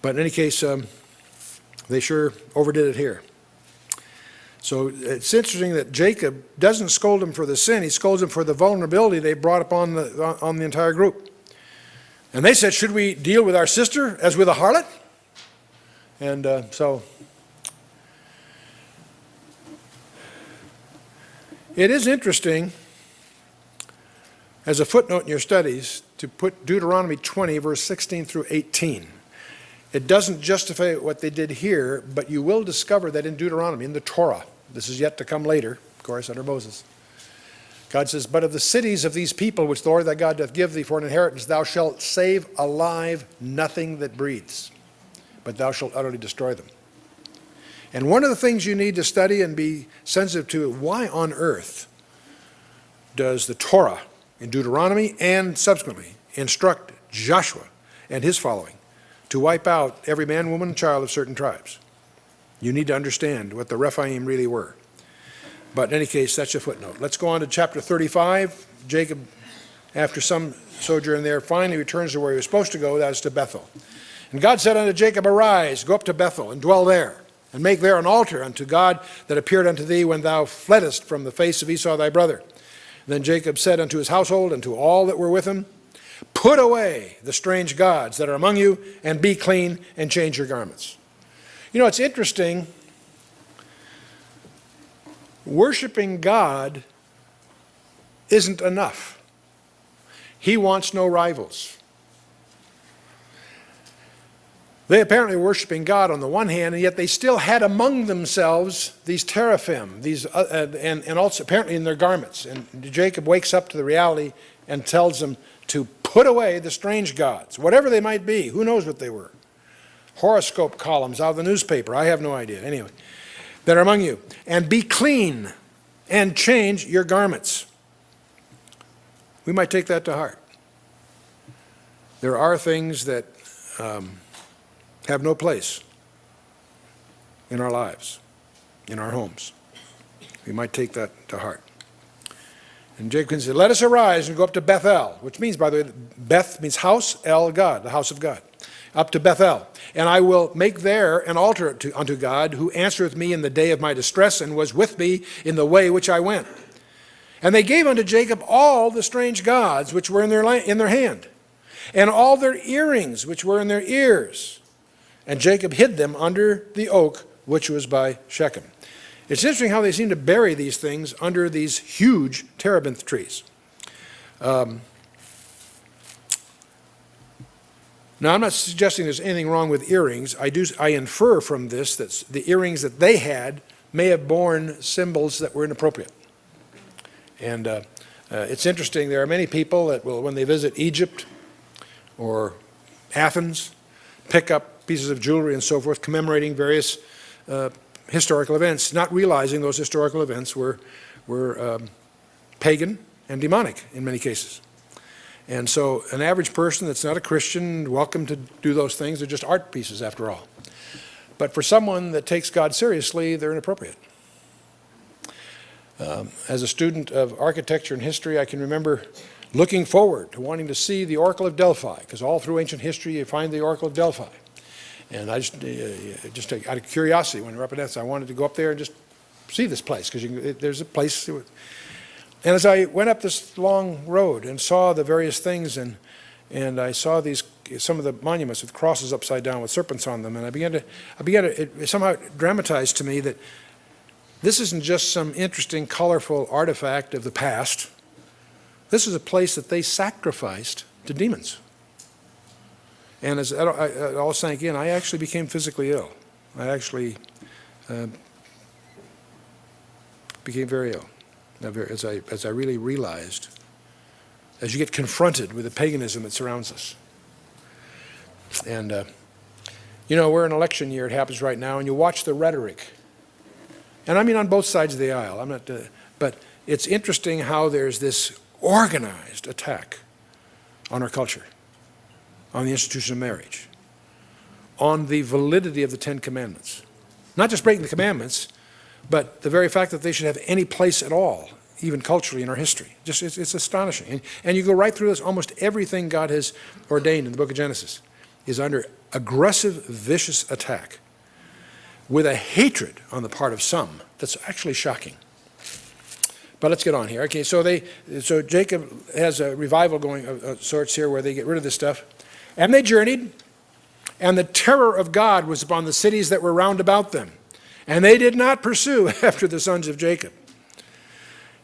A: but in any case, they sure overdid it here. So it's interesting that Jacob doesn't scold him for the sin; he scolds him for the vulnerability they brought upon on the entire group. And they said, "Should we deal with our sister as with a harlot?" And so it is interesting, as a footnote in your studies, to put Deuteronomy 20, verse 16 through 18. It doesn't justify what they did here, but you will discover that in Deuteronomy, in the Torah, This is yet to come later, of course, under Moses. God says, but of the cities of these people which the Lord thy God doth give thee for an inheritance, thou shalt save alive nothing that breathes, but thou shalt utterly destroy them. And one of the things you need to study and be sensitive to, why on earth does the Torah in Deuteronomy and subsequently instruct Joshua and his following to wipe out every man, woman, and child of certain tribes? You need to understand what the Rephaim really were. But in any case, that's a footnote. Let's go on to chapter 35. Jacob, after some sojourn there, finally returns to where he was supposed to go, that is to Bethel. And God said unto Jacob, arise, go up to Bethel, and dwell there, and make there an altar unto God that appeared unto thee when thou fleddest from the face of Esau thy brother. Then Jacob said unto his household and to all that were with him, put away the strange gods that are among you, and be clean, and change your garments. You know, it's interesting. Worshiping God isn't enough. He wants no rivals. They apparently were worshiping God on the one hand, and yet they still had among themselves these teraphim, and also apparently in their garments. And Jacob wakes up to the reality and tells them to put away the strange gods, whatever they might be. Who knows what they were? Horoscope columns out of the newspaper. I have no idea. Anyway, that are among you. And be clean and change your garments. We might take that to heart. There are things that have no place in our lives, in our homes. We might take that to heart. And Jacob said, let us arise and go up to Bethel, which means, by the way, Beth means house, El, God, the house of God. Up to Bethel. And I will make there an altar unto God, who answereth me in the day of my distress, and was with me in the way which I went. And they gave unto Jacob all the strange gods which were in their hand, and all their earrings which were in their ears. And Jacob hid them under the oak which was by Shechem. It's interesting how they seem to bury these things under these huge terebinth trees. Now, I'm not suggesting there's anything wrong with earrings. I infer from this that the earrings that they had may have borne symbols that were inappropriate. And it's interesting, there are many people that will, when they visit Egypt or Athens, pick up pieces of jewelry and so forth, commemorating various historical events, not realizing those historical events were pagan and demonic in many cases. And so an average person that's not a Christian, welcome to do those things. They're just art pieces after all. But for someone that takes God seriously, they're inappropriate. As a student of architecture and history, I can remember looking forward to wanting to see the Oracle of Delphi, because all through ancient history you find the Oracle of Delphi. And I just out of curiosity, when we were up in Athens, I wanted to go up there and just see this place, because there's a place. And as I went up this long road and saw the various things, and I saw some of the monuments with crosses upside down with serpents on them, and I began to it somehow dramatized to me that this isn't just some interesting, colorful artifact of the past. This is a place that they sacrificed to demons. And as it all sank in, I actually became physically ill. I actually became very ill. As I really realized, as you get confronted with the paganism that surrounds us. And, you know, we're in election year, it happens right now, and you watch the rhetoric. And I mean on both sides of the aisle, I'm not, but it's interesting how there's this organized attack on our culture, on the institution of marriage, on the validity of the Ten Commandments. Not just breaking the commandments, but the very fact that they should have any place at all, even culturally in our history. Just it's astonishing. And you go right through this, almost everything God has ordained in the book of Genesis is under aggressive, vicious attack with a hatred on the part of some that's actually shocking. But let's get on here. Okay, so Jacob has a revival going of sorts here where they get rid of this stuff. And they journeyed, and the terror of God was upon the cities that were round about them. And they did not pursue after the sons of Jacob.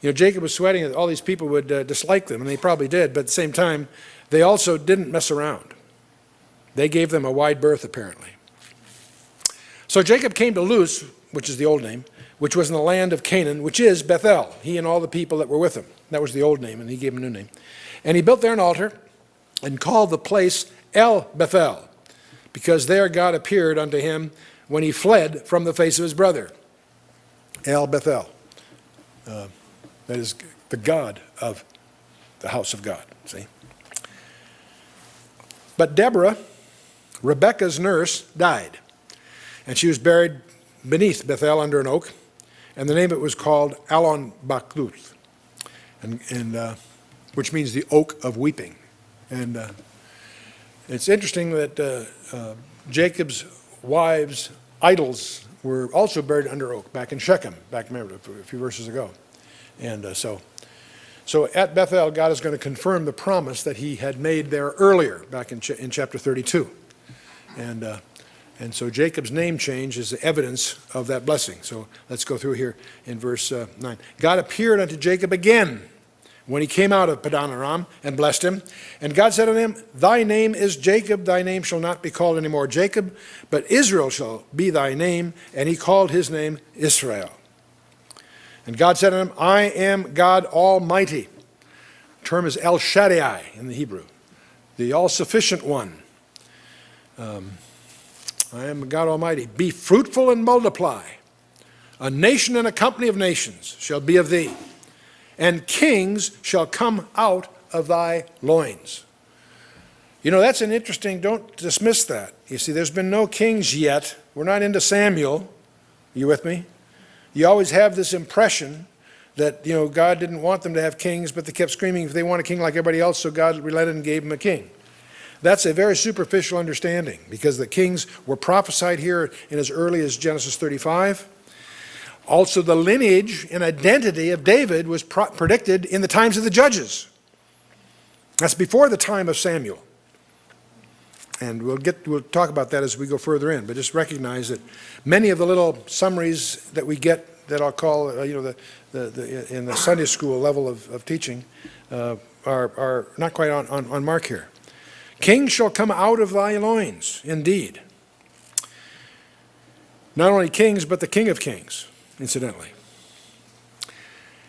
A: You know, Jacob was sweating that all these people would dislike them, and they probably did, but at the same time, they also didn't mess around. They gave them a wide berth, apparently. So Jacob came to Luz, which is the old name, which was in the land of Canaan, which is Bethel, he and all the people that were with him. That was the old name, and he gave him a new name. And he built there an altar and called the place El Bethel, because there God appeared unto him when he fled from the face of his brother. El Bethel. That is the God of the house of God, see? But Deborah, Rebekah's nurse, died, and she was buried beneath Bethel under an oak, and the name of it was called Allon Bachuth, and which means the oak of weeping. And it's interesting that Jacob's wives' idols were also buried under oak back in Shechem, remember, a few verses ago. And so at Bethel, God is going to confirm the promise that he had made there earlier, back in chapter 32. And so Jacob's name change is the evidence of that blessing. So let's go through here in verse 9. God appeared unto Jacob again when he came out of Padan Aram and blessed him. And God said unto him, Thy name is Jacob, thy name shall not be called any more Jacob, but Israel shall be thy name. And he called his name Israel. And God said unto him, I am God Almighty. The term is El Shaddai in the Hebrew, the all-sufficient one. I am God Almighty. Be fruitful and multiply. A nation and a company of nations shall be of thee, and kings shall come out of thy loins. You know, that's an interesting, don't dismiss that. You see, there's been no kings yet. We're not into Samuel. Are you with me? You always have this impression that, you know, God didn't want them to have kings, but they kept screaming if they want a king like everybody else, so God relented and gave them a king. That's a very superficial understanding, because the kings were prophesied here in as early as Genesis 35. Also, the lineage and identity of David was predicted in the times of the judges. That's before the time of Samuel. And we'll talk about that as we go further in, but just recognize that many of the little summaries that we get that I'll call, in the Sunday school level of teaching are not quite on mark here. Kings shall come out of thy loins, indeed. Not only kings, but the King of kings, incidentally.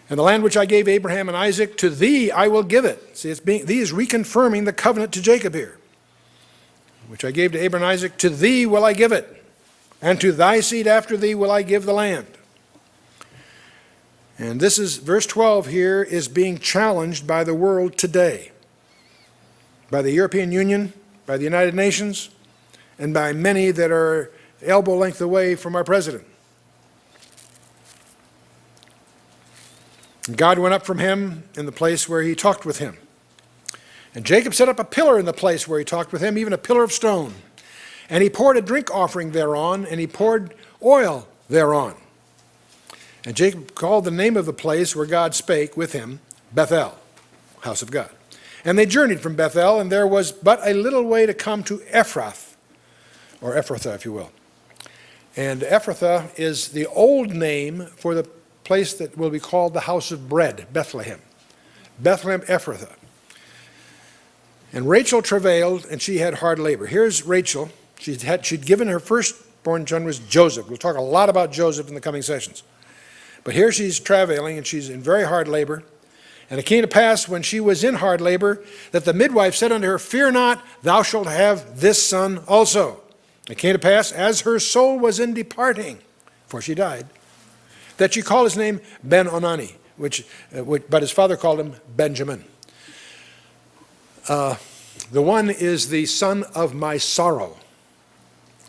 A: And the land which I gave Abraham and Isaac, to thee I will give it. See, thee is reconfirming the covenant to Jacob here. Which I gave to Abraham and Isaac, to thee will I give it, and to thy seed after thee will I give the land. And this is, verse 12 here is being challenged by the world today. By the European Union, by the United Nations, and by many that are elbow length away from our president. And God went up from him in the place where he talked with him. And Jacob set up a pillar in the place where he talked with him, even a pillar of stone. And he poured a drink offering thereon, and he poured oil thereon. And Jacob called the name of the place where God spake with him, Bethel, house of God. And they journeyed from Bethel, and there was but a little way to come to Ephrath, or Ephrathah, if you will. And Ephrathah is the old name for the place that will be called the house of bread, Bethlehem. Bethlehem Ephrathah. And Rachel travailed, and she had hard labor. Here's Rachel. She'd given her firstborn son was Joseph. We'll talk a lot about Joseph in the coming sessions. But here she's travailing, and she's in very hard labor. And it came to pass, when she was in hard labor, that the midwife said unto her, Fear not, thou shalt have this son also. It came to pass, as her soul was in departing, for she died, that she called his name Ben-Onani, but his father called him Benjamin. The one is the son of my sorrow,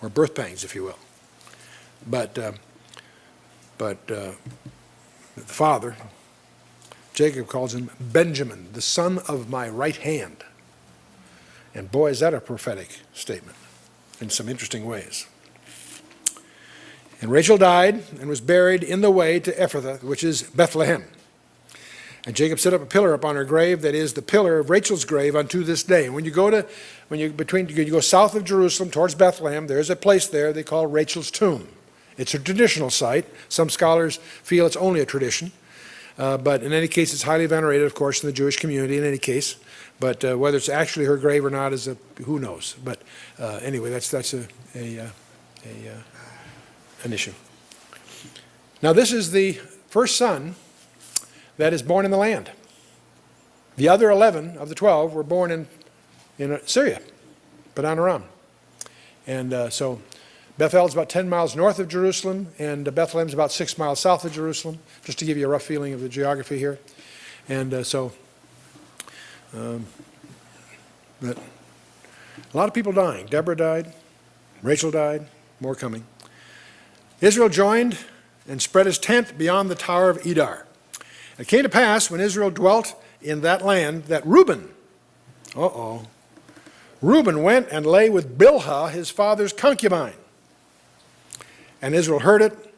A: or birth pangs, if you will. But the father, Jacob, calls him Benjamin, the son of my right hand. And boy, is that a prophetic statement in some interesting ways. And Rachel died and was buried in the way to Ephrathah, which is Bethlehem. And Jacob set up a pillar upon her grave, that is the pillar of Rachel's grave unto this day. And when you go south of Jerusalem towards Bethlehem, there's a place there they call Rachel's tomb. It's a traditional site. Some scholars feel it's only a tradition. But in any case, it's highly venerated, of course, in the Jewish community in any case. But whether it's actually her grave or not who knows. But anyway, that's an issue. Now this is the first son that is born in the land. The other 11 of the 12 were born in Syria, Padan Aram. And so Bethel is about 10 miles north of Jerusalem, and Bethlehem is about 6 miles south of Jerusalem, just to give you a rough feeling of the geography here. And but a lot of people dying. Deborah died, Rachel died, more coming. Israel joined and spread his tent beyond the Tower of Edar. It came to pass when Israel dwelt in that land that Reuben went and lay with Bilhah, his father's concubine. And Israel heard it.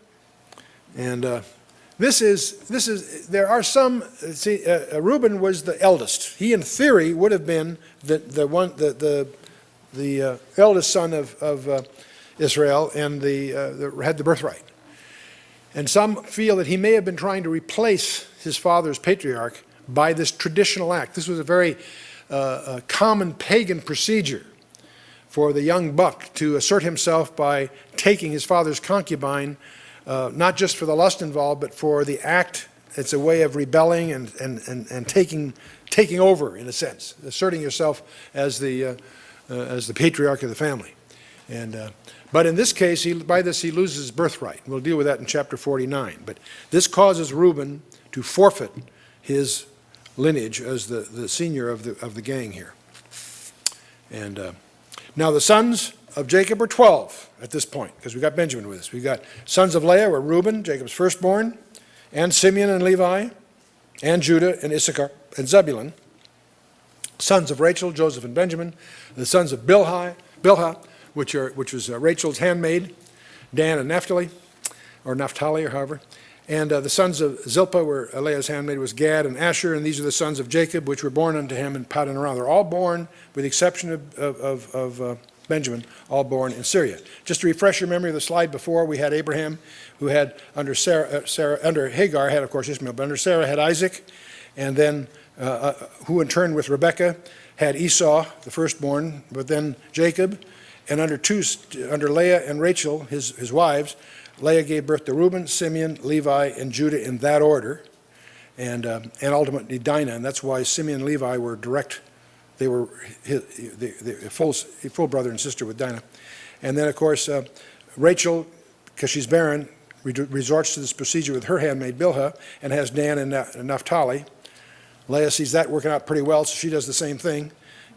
A: And there are some, Reuben was the eldest. He in theory would have been the eldest son of Israel and had the birthright. And some feel that he may have been trying to replace his father's patriarch by this traditional act. This was a very common pagan procedure for the young buck to assert himself by taking his father's concubine, not just for the lust involved, but for the act. It's a way of rebelling and taking over, in a sense, asserting yourself as the patriarch of the family. But in this case, by this he loses his birthright. We'll deal with that in chapter 49. But this causes Reuben to forfeit his lineage as the senior of the gang here. And now the sons of Jacob were 12 at this point, because we've got Benjamin with us. We've got sons of Leah were Reuben, Jacob's firstborn, and Simeon and Levi, and Judah and Issachar and Zebulun. Sons of Rachel, Joseph and Benjamin. The sons of Bilhah, which was Rachel's handmaid, Dan and Naphtali, or however. And the sons of Zilpah were Leah's handmaid, was Gad and Asher, and these are the sons of Jacob, which were born unto him in Padan Aram. They're all born, with the exception of Benjamin, all born in Syria. Just to refresh your memory of the slide before, we had Abraham, who had under under Hagar had, of course, Ishmael, but under Sarah had Isaac, and then who in turn with Rebekah had Esau, the firstborn, but then Jacob, and under Leah and Rachel, his wives, Leah gave birth to Reuben, Simeon, Levi, and Judah in that order, and ultimately Dinah, and that's why Simeon and Levi were direct. They were full brother and sister with Dinah. And then, of course, Rachel, because she's barren, resorts to this procedure with her handmaid Bilhah and has Dan and Naphtali. Leah sees that working out pretty well, so she does the same thing.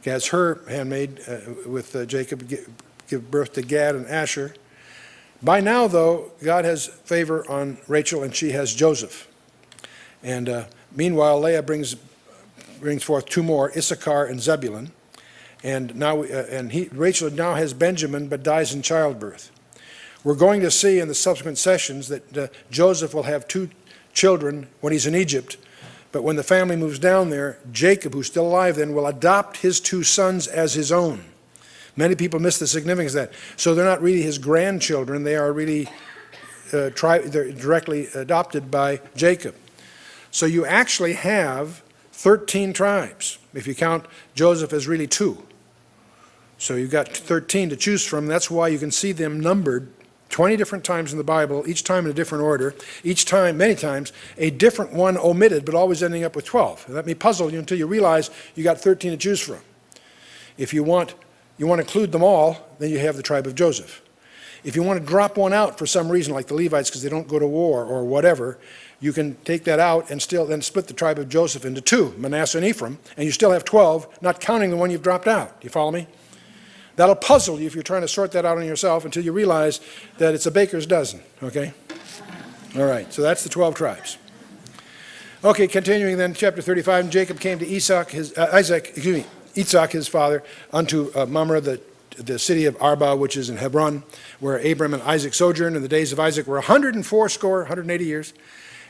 A: Has her handmaid with Jacob give birth to Gad and Asher. By now, though, God has favor on Rachel, and she has Joseph. And meanwhile, Leah brings forth two more, Issachar and Zebulun. And now, Rachel now has Benjamin, but dies in childbirth. We're going to see in the subsequent sessions that Joseph will have two children when he's in Egypt. But when the family moves down there, Jacob, who's still alive then, will adopt his two sons as his own. Many people miss the significance of that. So they're not really his grandchildren. They are really they're directly adopted by Jacob. So you actually have 13 tribes, if you count Joseph as really 2. So you've got 13 to choose from. That's why you can see them numbered 20 different times in the Bible, each time in a different order, each time, many times, a different one omitted, but always ending up with 12. Let me puzzle you until you realize you got 13 to choose from. If you want to include them all, then you have the tribe of Joseph. If you want to drop one out for some reason, like the Levites because they don't go to war or whatever, you can take that out and still then split the tribe of Joseph into 2, Manasseh and Ephraim, and you still have 12, not counting the one you've dropped out. Do you follow me? That'll puzzle you if you're trying to sort that out on yourself until you realize that it's a baker's dozen, okay? All right, so that's the 12 tribes. Okay, continuing then, chapter 35, and Jacob came to Isaac, his father, unto Mamre, the city of Arba, which is in Hebron, where Abram and Isaac sojourned. And the days of Isaac were 180 years.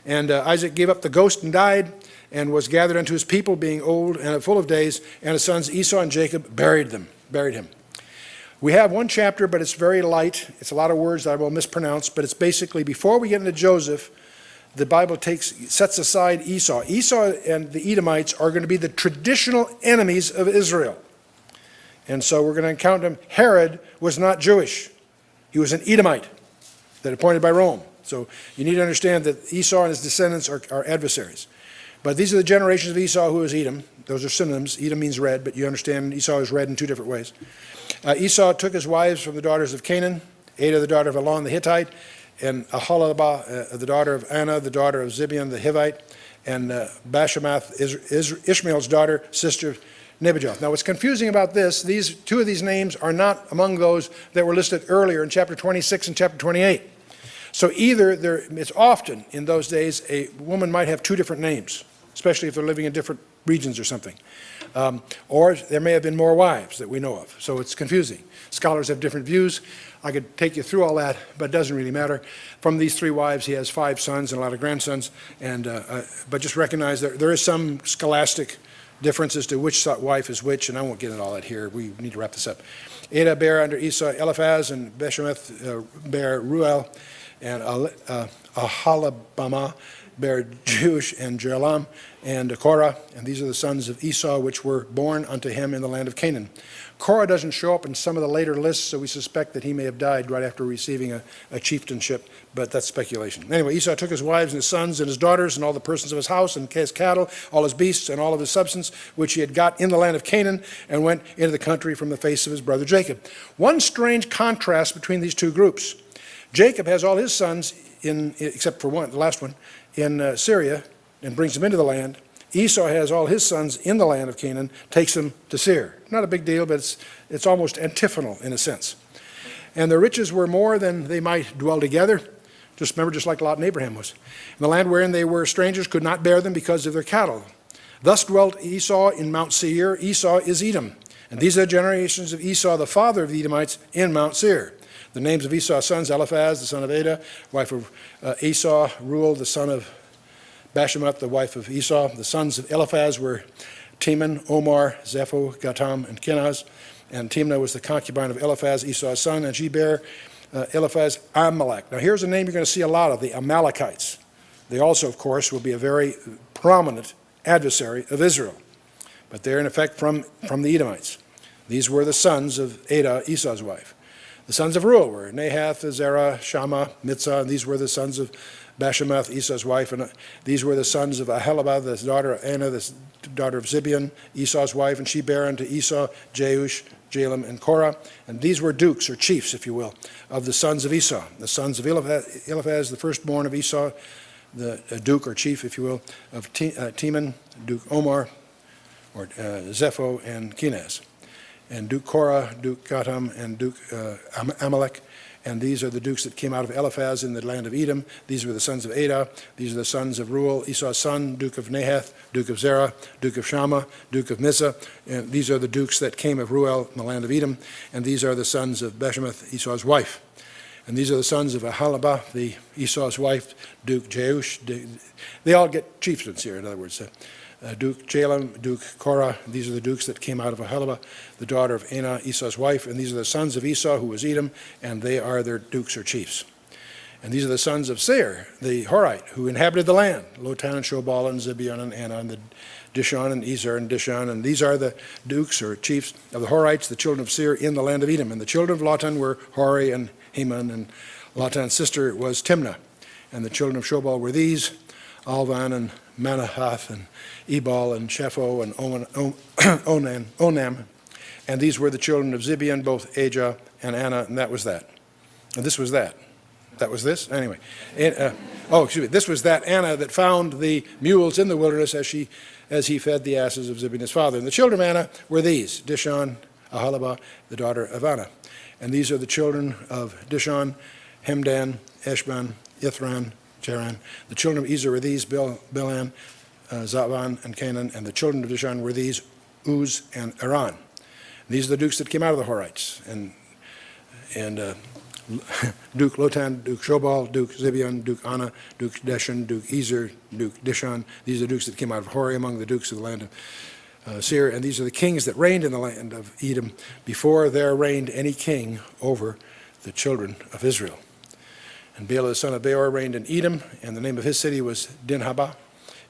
A: And Isaac gave up the ghost and died, and was gathered unto his people, being old and full of days. And his sons Esau and Jacob buried him. We have one chapter, but it's very light. It's a lot of words that I will mispronounce, but it's basically, before we get into Joseph, the Bible sets aside Esau. Esau and the Edomites are going to be the traditional enemies of Israel. And so we're going to count them. Herod was not Jewish. He was an Edomite. that are appointed by Rome. So you need to understand that Esau and his descendants are adversaries. But these are the generations of Esau, who is Edom. Those are synonyms. Edom means red, but you understand Esau is red in two different ways. Esau took his wives from the daughters of Canaan, Adah, the daughter of Elon the Hittite, and Aholibah, the daughter of Anna, the daughter of Zibeon the Hivite, and Bashemath, Ishmael's daughter, sister of Nebajoth. Now what's confusing about this, two of these names are not among those that were listed earlier in chapter 26 and chapter 28. So either it's often in those days a woman might have two different names, especially if they're living in different regions or something. Or there may have been more wives that we know of. So it's confusing. Scholars have different views. I could take you through all that, but it doesn't really matter. From these three wives, he has 5 sons and a lot of grandsons. But just recognize that there is some scholastic difference as to which wife is which, and I won't get into all that here. We need to wrap this up. Adah bare under Esau Eliphaz, and Beshemath bare Ruel, and Aholibamah bare Jeush and Jealam and Korah, and these are the sons of Esau which were born unto him in the land of Canaan. Korah doesn't show up in some of the later lists, so we suspect that he may have died right after receiving a chieftainship, but that's speculation. Anyway, Esau took his wives and his sons and his daughters and all the persons of his house and his cattle, all his beasts and all of his substance, which he had got in the land of Canaan, and went into the country from the face of his brother Jacob. One strange contrast between these two groups. Jacob has all his sons, except for one, the last one, in Syria, and brings them into the land. Esau has all his sons in the land of Canaan, takes them to Seir. Not a big deal, but it's almost antiphonal in a sense. And their riches were more than they might dwell together. Just remember, just like Lot and Abraham was. And the land wherein they were strangers could not bear them because of their cattle. Thus dwelt Esau in Mount Seir. Esau is Edom. And these are the generations of Esau, the father of the Edomites, in Mount Seir. The names of Esau's sons: Eliphaz, the son of Adah, wife of Esau; Reuel, the son of Bashemath, the wife of Esau. The sons of Eliphaz were Teman, Omar, Zepho, Gatam, and Kenaz. And Timnah was the concubine of Eliphaz, Esau's son, and she bare Eliphaz Amalek. Now here's a name you're going to see a lot of, the Amalekites. They also, of course, will be a very prominent adversary of Israel. But they're in effect from the Edomites. These were the sons of Adah, Esau's wife. The sons of Reuel were Nahath, Zerah, Shammah, Mitzah, and these were the sons of Bashemath, Esau's wife, and these were the sons of Aholibah, the daughter of Anna, the daughter of Zibeon, Esau's wife, and she bare unto Esau Jeush, Jalam, and Korah. And these were dukes, or chiefs, if you will, of the sons of Esau. The sons of Eliphaz, the firstborn of Esau, the duke, or chief, if you will, of Teman, Duke Omar, or Zepho, and Kenaz. And Duke Korah, Duke Gatam, and Duke Amalek. And these are the dukes that came out of Eliphaz in the land of Edom. These were the sons of Adah. These are the sons of Reuel, Esau's son, Duke of Nahath, Duke of Zerah, Duke of Shammah, Duke of Mitzah. And these are the dukes that came of Reuel in the land of Edom. And these are the sons of Bashemath, Esau's wife. And these are the sons of Aholibah, the Esau's wife, Duke Jeush. They all get chieftains here, in other words. Duke Jalam, Duke Korah. These are the dukes that came out of Aholibah, the daughter of Anah, Esau's wife. And these are the sons of Esau, who was Edom, and they are their dukes or chiefs. And these are the sons of Seir, the Horite, who inhabited the land: Lotan and Shobal and Zibeon and Anah and the Dishon and Ezer and Dishon. And these are the dukes or chiefs of the Horites, the children of Seir, in the land of Edom. And the children of Lotan were Hori and Heman, and Lotan's sister was Timnah. And the children of Shobal were these: Alvan and Manahath and Ebal and Shepho and Onam. And these were the children of Zibeon, both Ajah and Anna, and that was that. And this was that. That was this? Anyway. This was that Anna that found the mules in the wilderness as he fed the asses of Zibeon his father. And the children of Anna were these: Dishon, Aholibah, the daughter of Anna. And these are the children of Dishon: Hemdan, Eshban, Ithran, Cheran. The children of Ezer were these: Bilan, Zavan, and Canaan. And the children of Dishon were these: Uz and Aran. These are the dukes that came out of the Horites. And Duke Lotan, Duke Shobal, Duke Zibeon, Duke Anna, Duke Deshon, Duke Ezer, Duke Dishon. These are the dukes that came out of Hori among the dukes of the land of Seir. And these are the kings that reigned in the land of Edom before there reigned any king over the children of Israel. And Bela the son of Beor reigned in Edom, and the name of his city was Dinhabah.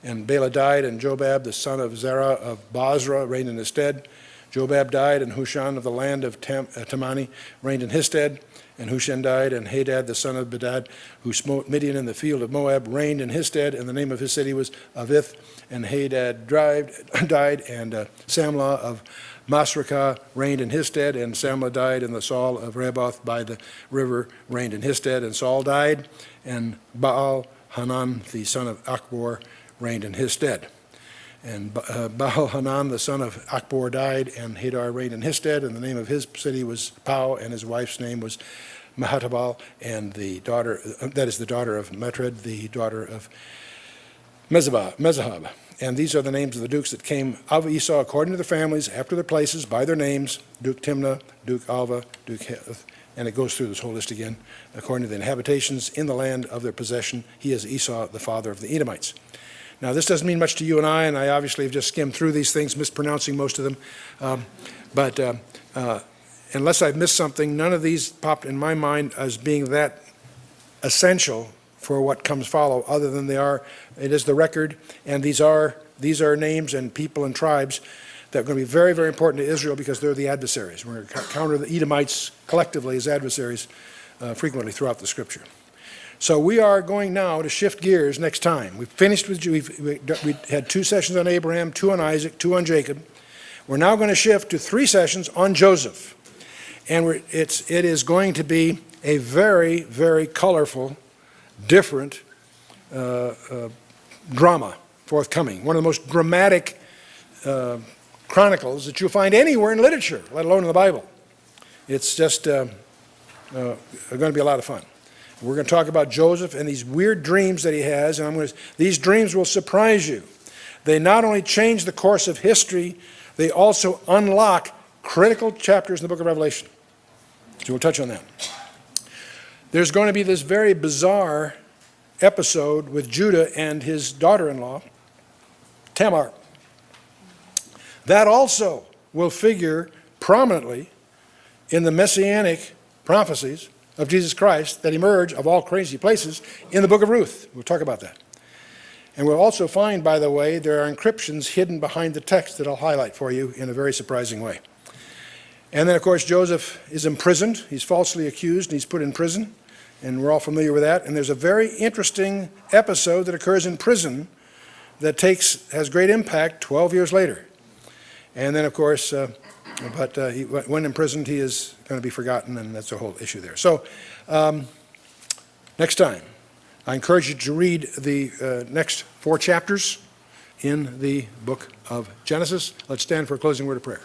A: And Bela died, and Jobab the son of Zerah of Basra reigned in his stead. Jobab died, and Hushan of the land of Temani reigned in his stead. And Hushan died, and Hadad the son of Bedad, who smote Midian in the field of Moab, reigned in his stead, and the name of his city was Avith. And Hadad died, and Samlah of Masrekah reigned in his stead, and Samlah died, and the Saul of Rehoboth by the river reigned in his stead, and Saul died, and Baal-Hanan the son of Achbor reigned in his stead. And Baal-Hanan the son of Achbor died, and Hadar reigned in his stead, and the name of his city was Pau, and his wife's name was Mehatabal, and the daughter of Matred, the daughter of Mezahab. And these are the names of the dukes that came of Esau according to their families, after their places, by their names: Duke Timnah, Duke Alva, Duke Heth. And it goes through this whole list again. According to the inhabitations in the land of their possession, he is Esau, the father of the Edomites. Now, this doesn't mean much to you and I obviously have just skimmed through these things, mispronouncing most of them. But unless I've missed something, none of these popped in my mind as being that essential for what comes follow, other than it is the record, and these are names and people and tribes that are going to be very, very important to Israel because they're the adversaries. We're going to counter the Edomites collectively as adversaries frequently throughout the Scripture. So we are going now to shift gears next time. We've finished with we had 2 sessions on Abraham, 2 on Isaac, 2 on Jacob. We're now going to shift to 3 sessions on Joseph. And it is going to be a very, very colorful, different drama forthcoming. One of the most dramatic chronicles that you'll find anywhere in literature, let alone in the Bible. It's just going to be a lot of fun. We're going to talk about Joseph and these weird dreams that he has, and these dreams will surprise you. They not only change the course of history, they also unlock critical chapters in the book of Revelation. So we'll touch on that. There's going to be this very bizarre episode with Judah and his daughter-in-law, Tamar. That also will figure prominently in the messianic prophecies of Jesus Christ that emerge, of all crazy places, in the book of Ruth. We'll talk about that. And we'll also find, by the way, there are encryptions hidden behind the text that I'll highlight for you in a very surprising way. And then, of course, Joseph is imprisoned. He's falsely accused, and he's put in prison. And we're all familiar with that. And there's a very interesting episode that occurs in prison that has great impact 12 years later. And then, of course, when imprisoned, he is going to be forgotten, and that's a whole issue there. So next time, I encourage you to read the next 4 chapters in the book of Genesis. Let's stand for a closing word of prayer.